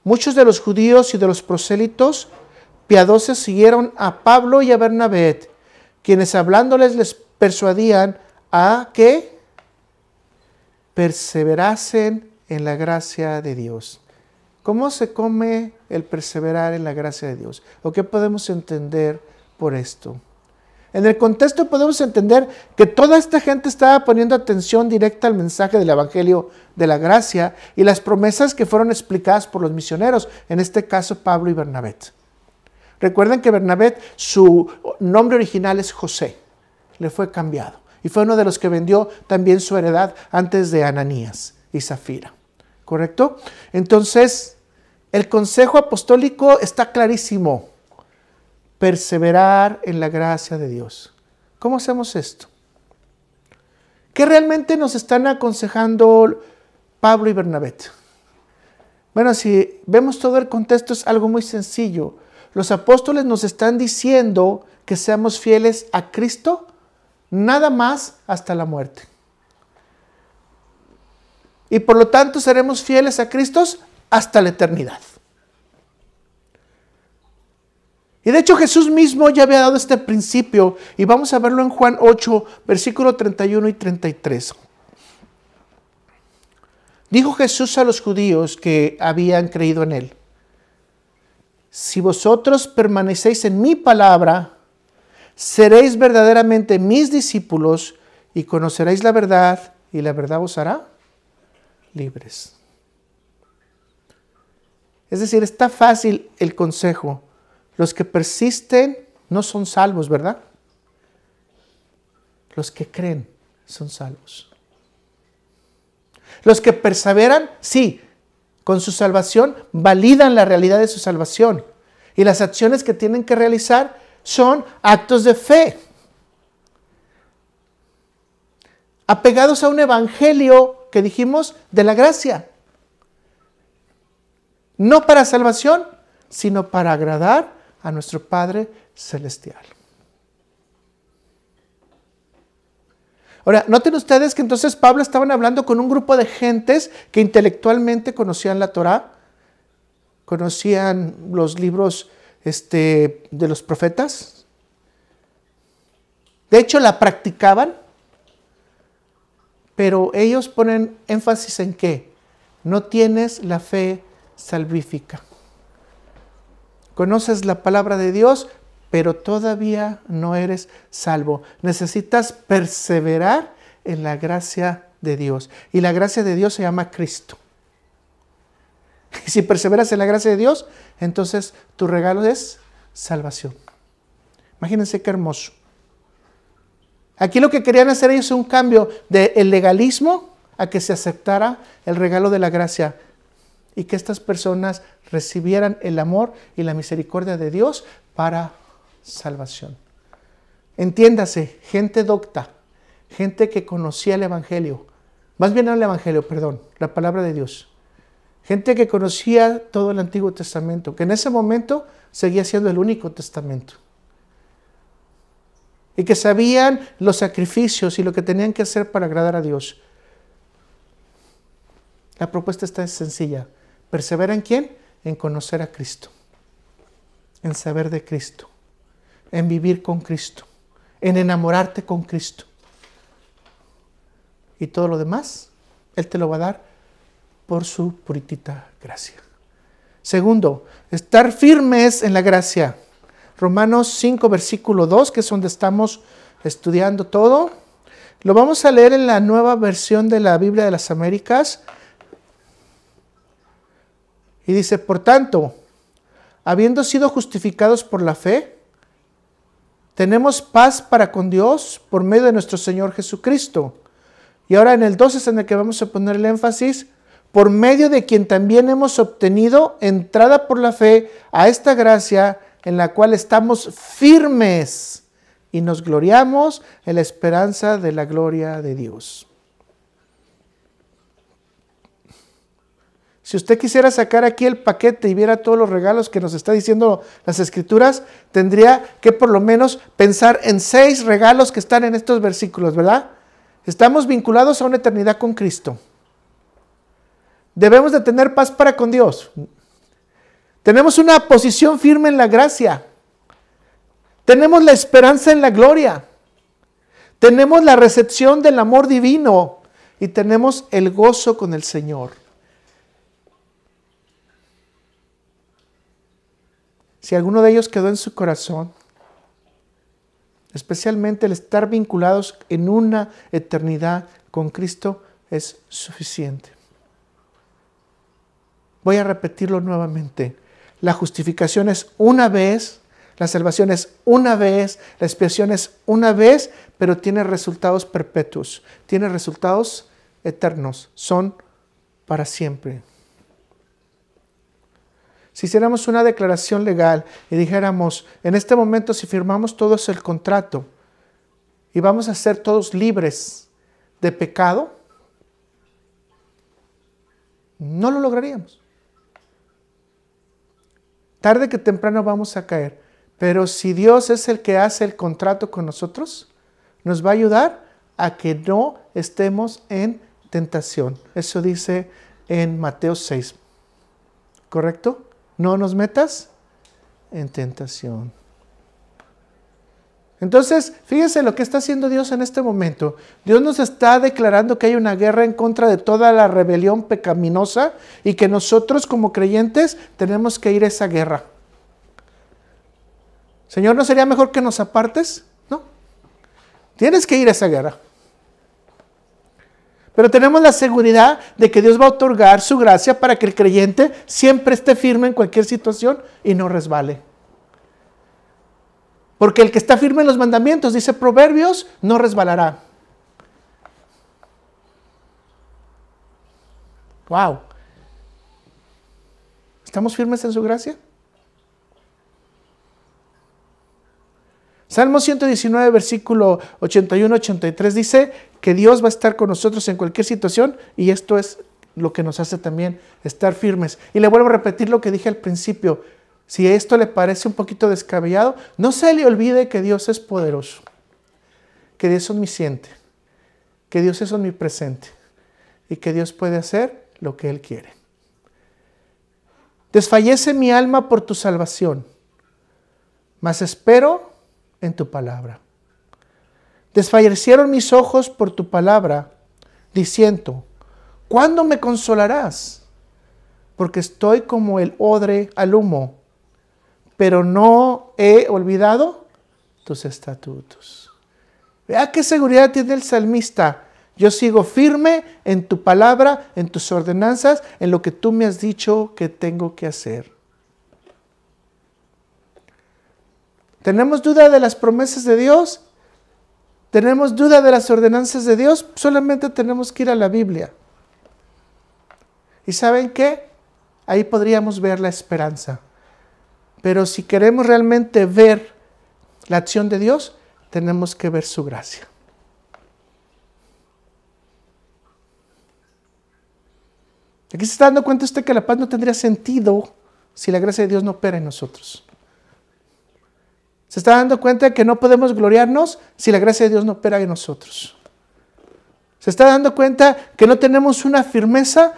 muchos de los judíos y de los prosélitos piadosos siguieron a Pablo y a Bernabé, quienes hablándoles les persuadían a que perseverasen en la gracia de Dios. ¿Cómo se come el perseverar en la gracia de Dios? ¿O qué podemos entender por esto? En el contexto podemos entender que toda esta gente estaba poniendo atención directa al mensaje del Evangelio de la gracia y las promesas que fueron explicadas por los misioneros, en este caso Pablo y Bernabé. Recuerden que Bernabé, su nombre original es José, le fue cambiado y fue uno de los que vendió también su heredad antes de Ananías y Zafira, ¿correcto? Entonces, el consejo apostólico está clarísimo. Perseverar en la gracia de Dios. ¿Cómo hacemos esto? ¿Qué realmente nos están aconsejando Pablo y Bernabé? Bueno, si vemos todo el contexto es algo muy sencillo. Los apóstoles nos están diciendo que seamos fieles a Cristo, nada más hasta la muerte. Y por lo tanto seremos fieles a Cristo hasta la eternidad. Y de hecho Jesús mismo ya había dado este principio y vamos a verlo en Juan 8, versículo 31 y 33. Dijo Jesús a los judíos que habían creído en él: si vosotros permanecéis en mi palabra, seréis verdaderamente mis discípulos y conoceréis la verdad, y la verdad os hará libres. Es decir, está fácil el consejo. Los que persisten no son salvos, ¿verdad? Los que creen son salvos. Los que perseveran, sí, con su salvación validan la realidad de su salvación. Y las acciones que tienen que realizar son actos de fe. Apegados a un evangelio que dijimos de la gracia. No para salvación, sino para agradar a nuestro Padre Celestial. Ahora, noten ustedes que entonces Pablo estaban hablando con un grupo de gentes que intelectualmente conocían la Torá, conocían los libros de los profetas. De hecho, la practicaban, pero ellos ponen énfasis en ¿qué? No tienes la fe salvífica. Conoces la palabra de Dios, pero todavía no eres salvo. Necesitas perseverar en la gracia de Dios. Y la gracia de Dios se llama Cristo. Y si perseveras en la gracia de Dios, entonces tu regalo es salvación. Imagínense qué hermoso. Aquí lo que querían hacer ellos es un cambio del legalismo a que se aceptara el regalo de la gracia y que estas personas recibieran el amor y la misericordia de Dios para salvación. Entiéndase, gente docta, gente que conocía el Evangelio, más bien no el Evangelio, perdón, la palabra de Dios. Gente que conocía todo el Antiguo Testamento, que en ese momento seguía siendo el único testamento. Y que sabían los sacrificios y lo que tenían que hacer para agradar a Dios. La propuesta está sencilla. ¿Persevera en quién? En conocer a Cristo. En saber de Cristo. En vivir con Cristo. En enamorarte con Cristo. Y todo lo demás, Él te lo va a dar por su puritita gracia. Segundo, estar firmes en la gracia. Romanos 5, versículo 2, que es donde estamos estudiando todo. Lo vamos a leer en la nueva versión de la Biblia de las Américas. Y dice, por tanto, habiendo sido justificados por la fe, tenemos paz para con Dios por medio de nuestro Señor Jesucristo. Y ahora en el 2 es en el que vamos a poner el énfasis, por medio de quien también hemos obtenido entrada por la fe a esta gracia en la cual estamos firmes y nos gloriamos en la esperanza de la gloria de Dios. Si usted quisiera sacar aquí el paquete y viera todos los regalos que nos está diciendo las Escrituras, tendría que por lo menos pensar en 6 regalos que están en estos versículos, ¿verdad? Estamos vinculados a una eternidad con Cristo. Debemos de tener paz para con Dios. Tenemos una posición firme en la gracia. Tenemos la esperanza en la gloria. Tenemos la recepción del amor divino. Y tenemos el gozo con el Señor. Si alguno de ellos quedó en su corazón, especialmente el estar vinculados en una eternidad con Cristo, es suficiente. Voy a repetirlo nuevamente. La justificación es una vez, la salvación es una vez, la expiación es una vez, pero tiene resultados perpetuos, tiene resultados eternos, son para siempre. Si hiciéramos una declaración legal y dijéramos, en este momento si firmamos todos el contrato y vamos a ser todos libres de pecado, no lo lograríamos. Tarde que temprano vamos a caer, pero si Dios es el que hace el contrato con nosotros, nos va a ayudar a que no estemos en tentación. Eso dice en Mateo 6, ¿correcto? No nos metas en tentación. Entonces, fíjense lo que está haciendo Dios en este momento. Dios nos está declarando que hay una guerra en contra de toda la rebelión pecaminosa y que nosotros como creyentes tenemos que ir a esa guerra. Señor, ¿no sería mejor que nos apartes? No. Tienes que ir a esa guerra. Pero tenemos la seguridad de que Dios va a otorgar su gracia para que el creyente siempre esté firme en cualquier situación y no resbale. Porque el que está firme en los mandamientos, dice Proverbios, no resbalará. Wow. ¿Estamos firmes en su gracia? Salmo 119, versículo 81-83 dice que Dios va a estar con nosotros en cualquier situación y esto es lo que nos hace también estar firmes. Y le vuelvo a repetir lo que dije al principio. Si esto le parece un poquito descabellado, no se le olvide que Dios es poderoso, que Dios es omnisciente, que Dios es omnipresente y que Dios puede hacer lo que Él quiere. Desfallece mi alma por tu salvación, mas espero en tu palabra. Desfallecieron mis ojos por tu palabra, diciendo, ¿cuándo me consolarás? Porque estoy como el odre al humo, pero no he olvidado tus estatutos. Vea qué seguridad tiene el salmista. Yo sigo firme en tu palabra, en tus ordenanzas, en lo que tú me has dicho que tengo que hacer. ¿Tenemos duda de las promesas de Dios? ¿Tenemos duda de las ordenanzas de Dios? Solamente tenemos que ir a la Biblia. ¿Y saben qué? Ahí podríamos ver la esperanza. Pero si queremos realmente ver la acción de Dios, tenemos que ver su gracia. Aquí se está dando cuenta usted que la paz no tendría sentido si la gracia de Dios no opera en nosotros. Se está dando cuenta que no podemos gloriarnos si la gracia de Dios no opera en nosotros. Se está dando cuenta que no tenemos una firmeza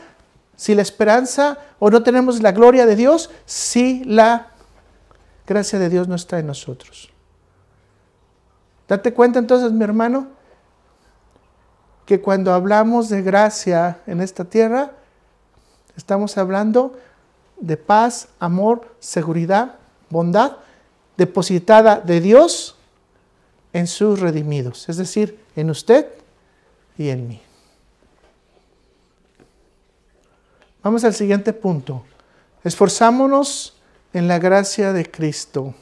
si la esperanza o no tenemos la gloria de Dios si la gracia de Dios no está en nosotros. Date cuenta entonces, mi hermano, que cuando hablamos de gracia en esta tierra, estamos hablando de paz, amor, seguridad, bondad, depositada de Dios en sus redimidos, es decir, en usted y en mí. Vamos al siguiente punto. Esforzámonos en la gracia de Cristo.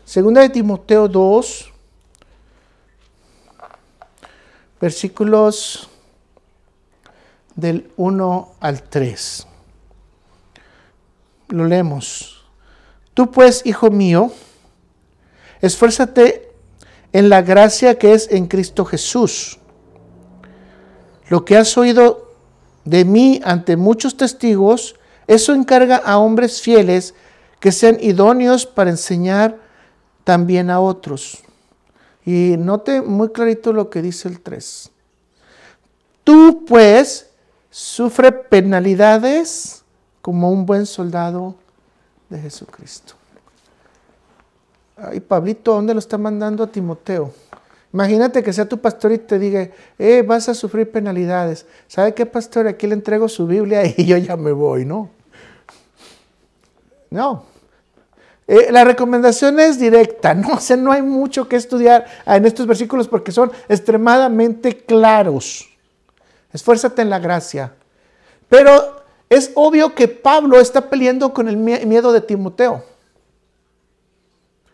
Segunda de Timoteo 2, versículos del 1 al 3. Lo leemos. Tú pues, hijo mío, esfuérzate en la gracia que es en Cristo Jesús. Lo que has oído de mí ante muchos testigos, eso encarga a hombres fieles que sean idóneos para enseñar también a otros. Y note muy clarito lo que dice el 3. Tú pues sufre penalidades como un buen soldado de Jesucristo. Ay, Pablito, ¿dónde lo está mandando a Timoteo? Imagínate que sea tu pastor y te diga, vas a sufrir penalidades. ¿Sabe qué, pastor? Aquí le entrego su Biblia y yo ya me voy, ¿no? No. La recomendación es directa, ¿no? O sea, no hay mucho que estudiar en estos versículos porque son extremadamente claros. Esfuérzate en la gracia. Pero es obvio que Pablo está peleando con el miedo de Timoteo.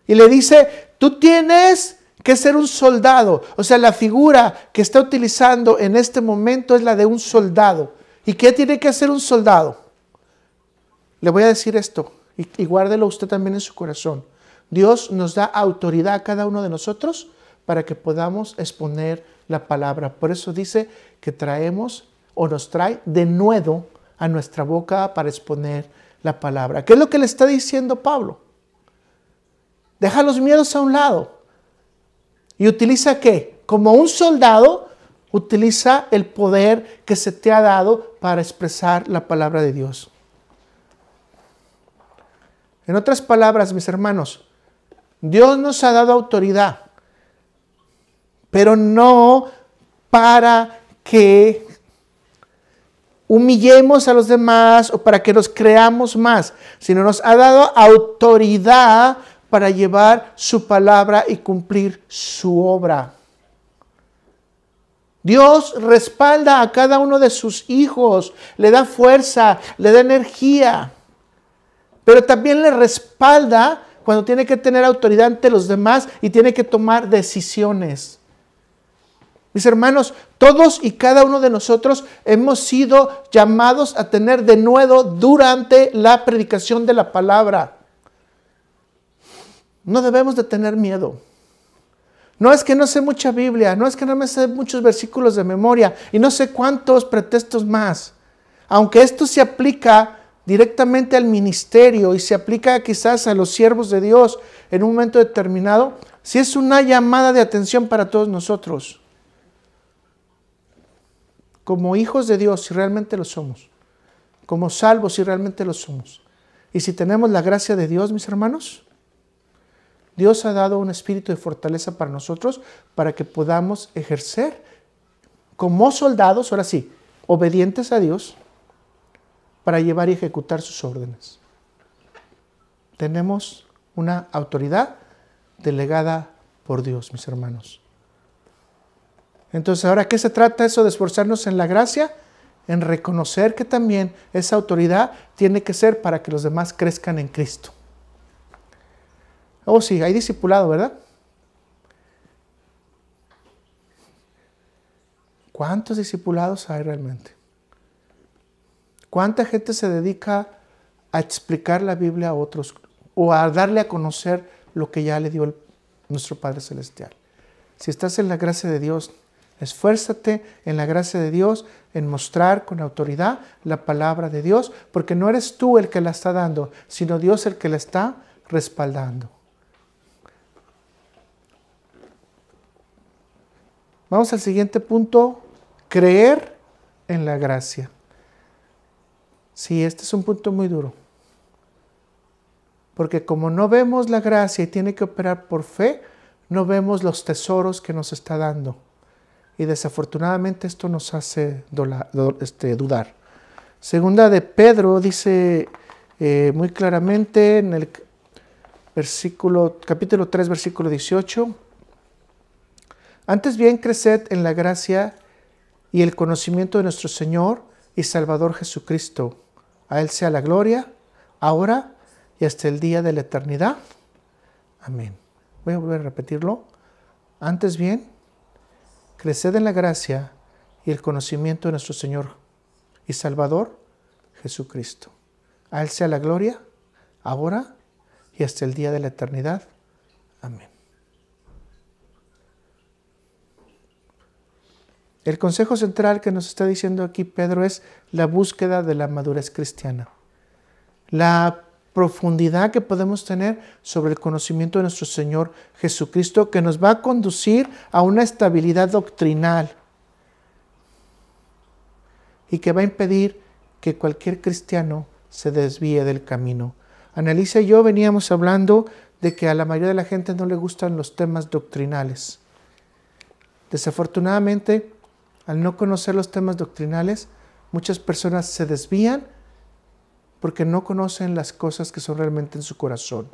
Y le dice, tú tienes que ser un soldado. O sea, la figura que está utilizando en este momento es la de un soldado. ¿Y qué tiene que hacer un soldado? Le voy a decir esto y guárdelo usted también en su corazón. Dios nos da autoridad a cada uno de nosotros para que podamos exponer la palabra. Por eso dice que traemos o nos trae de nuevo a nuestra boca para exponer la palabra. ¿Qué es lo que le está diciendo Pablo? Deja los miedos a un lado. ¿Y utiliza qué? Como un soldado, utiliza el poder que se te ha dado para expresar la palabra de Dios. En otras palabras, mis hermanos, Dios nos ha dado autoridad, pero no para que humillemos a los demás o para que nos creamos más, sino nos ha dado autoridad para llevar su palabra y cumplir su obra. Dios respalda a cada uno de sus hijos, le da fuerza, le da energía, pero también le respalda cuando tiene que tener autoridad ante los demás y tiene que tomar decisiones. Mis hermanos, todos y cada uno de nosotros hemos sido llamados a tener denuedo durante la predicación de la palabra. No debemos de tener miedo. No es que no sé mucha Biblia, no es que no me sé muchos versículos de memoria y no sé cuántos pretextos más. Aunque esto se aplica directamente al ministerio y se aplica quizás a los siervos de Dios en un momento determinado, sí es una llamada de atención para todos nosotros. Como hijos de Dios, si realmente lo somos. Como salvos, si realmente lo somos. Y si tenemos la gracia de Dios, mis hermanos, Dios ha dado un espíritu de fortaleza para nosotros para que podamos ejercer como soldados, ahora sí, obedientes a Dios, para llevar y ejecutar sus órdenes. Tenemos una autoridad delegada por Dios, mis hermanos. Entonces, ¿ahora qué se trata eso de esforzarnos en la gracia? En reconocer que también esa autoridad tiene que ser para que los demás crezcan en Cristo. Oh, sí, hay discipulado, ¿verdad? ¿Cuántos discipulados hay realmente? ¿Cuánta gente se dedica a explicar la Biblia a otros o a darle a conocer lo que ya le dio nuestro Padre Celestial? Si estás en la gracia de Dios, esfuérzate en la gracia de Dios en mostrar con autoridad la palabra de Dios, porque no eres tú el que la está dando, sino Dios el que la está respaldando. Vamos al siguiente punto, creer en la gracia. Sí, este es un punto muy duro. Porque como no vemos la gracia y tiene que operar por fe, no vemos los tesoros que nos está dando. Y desafortunadamente esto nos hace dudar. Segunda de Pedro dice muy claramente en el capítulo 3, versículo 18, antes bien creced en la gracia y el conocimiento de nuestro Señor y Salvador Jesucristo. A Él sea la gloria, ahora y hasta el día de la eternidad. Amén. Voy a volver a repetirlo. Antes bien, creced en la gracia y el conocimiento de nuestro Señor y Salvador Jesucristo. A Él sea la gloria, ahora y hasta el día de la eternidad. Amén. El consejo central que nos está diciendo aquí Pedro es la búsqueda de la madurez cristiana. La profundidad que podemos tener sobre el conocimiento de nuestro Señor Jesucristo, que nos va a conducir a una estabilidad doctrinal y que va a impedir que cualquier cristiano se desvíe del camino. Annalisa y yo veníamos hablando de que a la mayoría de la gente no le gustan los temas doctrinales. Desafortunadamente, al no conocer los temas doctrinales, muchas personas se desvían porque no conocen las cosas que son realmente en su corazón,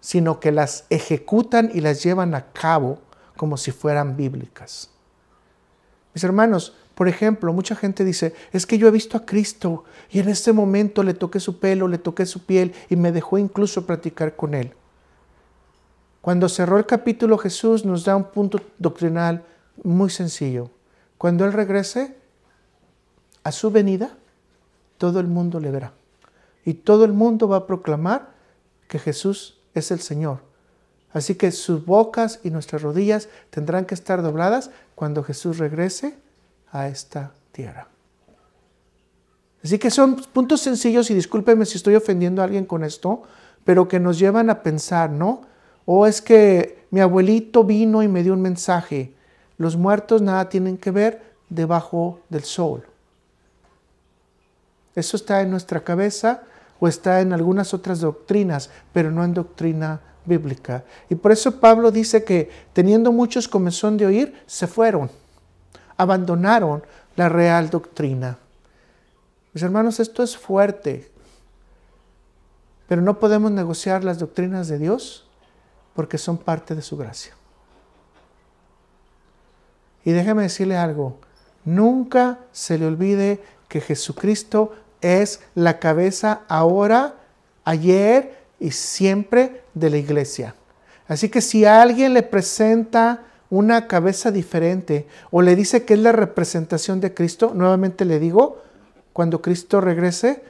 sino que las ejecutan y las llevan a cabo como si fueran bíblicas. Mis hermanos, por ejemplo, mucha gente dice, es que yo he visto a Cristo y en este momento le toqué su pelo, le toqué su piel y me dejó incluso platicar con Él. Cuando cerró el capítulo, Jesús nos da un punto doctrinal muy sencillo. Cuando Él regrese, a su venida, todo el mundo le verá. Y todo el mundo va a proclamar que Jesús es el Señor. Así que sus bocas y nuestras rodillas tendrán que estar dobladas cuando Jesús regrese a esta tierra. Así que son puntos sencillos y discúlpeme si estoy ofendiendo a alguien con esto, pero que nos llevan a pensar, ¿no? O es que mi abuelito vino y me dio un mensaje. Los muertos nada tienen que ver debajo del sol. Eso está en nuestra cabeza o está en algunas otras doctrinas, pero no en doctrina bíblica. Y por eso Pablo dice que teniendo muchos comezón de oír, se fueron. abandonaron la real doctrina. Mis hermanos, esto es fuerte, pero no podemos negociar las doctrinas de Dios porque son parte de su gracia. Y déjeme decirle algo, nunca se le olvide que Jesucristo es la cabeza ahora, ayer y siempre de la iglesia. Así que si a alguien le presenta una cabeza diferente o le dice que es la representación de Cristo, nuevamente le digo, cuando Cristo regrese,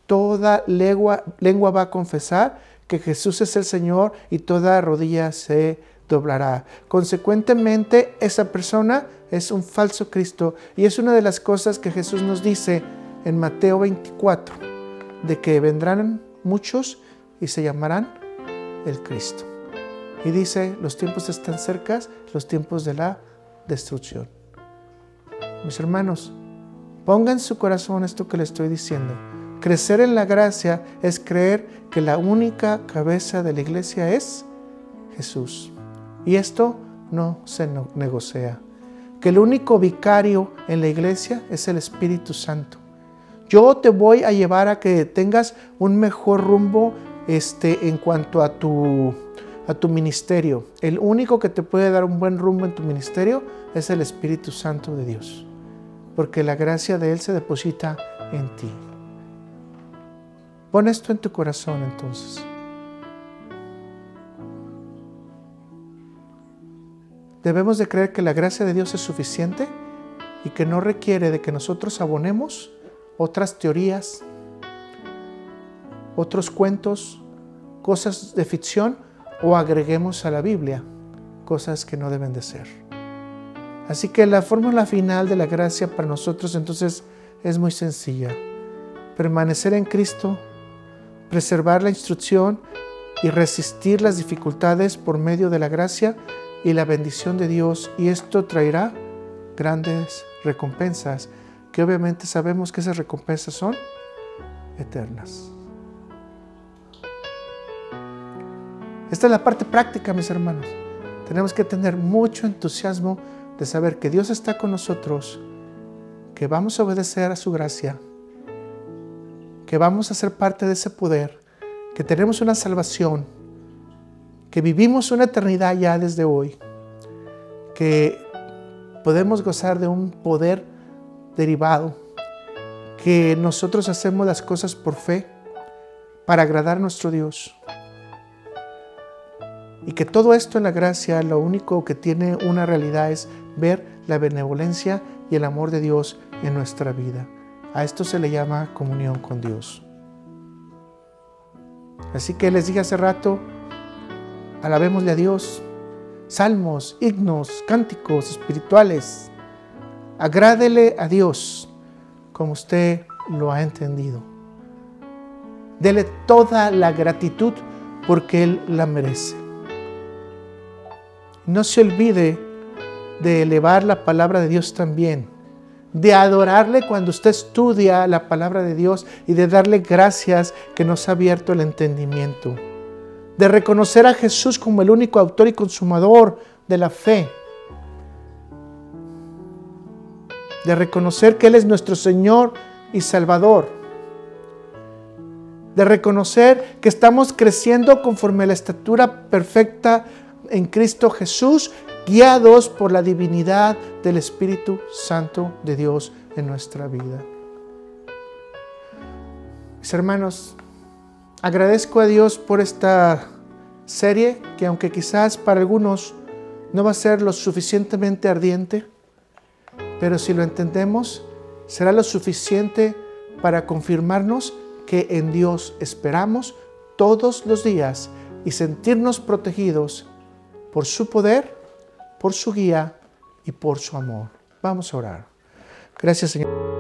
toda lengua va a confesar que Jesús es el Señor y toda rodilla se doblará. Consecuentemente, esa persona es un falso Cristo y es una de las cosas que Jesús nos dice en Mateo 24, de que vendrán muchos y se llamarán el Cristo. Y dice, los tiempos están cerca, los tiempos de la destrucción. Mis hermanos, pongan en su corazón esto que les estoy diciendo. Crecer en la gracia es creer que la única cabeza de la iglesia es Jesús. Y esto no se negocia. Que el único vicario en la iglesia es el Espíritu Santo. Yo te voy a llevar a que tengas un mejor rumbo en cuanto a tu ministerio. El único que te puede dar un buen rumbo en tu ministerio es el Espíritu Santo de Dios. Porque la gracia de Él se deposita en ti. Pon esto en tu corazón entonces. Debemos de creer que la gracia de Dios es suficiente y que no requiere de que nosotros abonemos otras teorías, otros cuentos, cosas de ficción o agreguemos a la Biblia cosas que no deben de ser. Así que la fórmula final de la gracia para nosotros entonces es muy sencilla. Permanecer en Cristo, preservar la instrucción y resistir las dificultades por medio de la gracia y la bendición de Dios, y esto traerá grandes recompensas, que obviamente sabemos que esas recompensas son eternas. Esta es la parte práctica, mis hermanos. Tenemos que tener mucho entusiasmo de saber que Dios está con nosotros, que vamos a obedecer a su gracia, que vamos a ser parte de ese poder, que tenemos una salvación, que vivimos una eternidad ya desde hoy, que podemos gozar de un poder derivado, que nosotros hacemos las cosas por fe para agradar a nuestro Dios. Y que todo esto en la gracia, lo único que tiene una realidad es ver la benevolencia y el amor de Dios en nuestra vida. A esto se le llama comunión con Dios. Así que les dije hace rato, alabémosle a Dios, salmos, himnos, cánticos espirituales. Agrádele a Dios como usted lo ha entendido. Dele toda la gratitud porque Él la merece. No se olvide de elevar la palabra de Dios también, de adorarle cuando usted estudia la palabra de Dios y de darle gracias que nos ha abierto el entendimiento, de reconocer a Jesús como el único autor y consumador de la fe, de reconocer que Él es nuestro Señor y Salvador, de reconocer que estamos creciendo conforme a la estatura perfecta en Cristo Jesús, guiados por la divinidad del Espíritu Santo de Dios en nuestra vida. Mis hermanos, agradezco a Dios por esta serie que, aunque quizás para algunos no va a ser lo suficientemente ardiente, pero si lo entendemos, será lo suficiente para confirmarnos que en Dios esperamos todos los días y sentirnos protegidos por su poder, por su guía y por su amor. Vamos a orar. Gracias, Señor.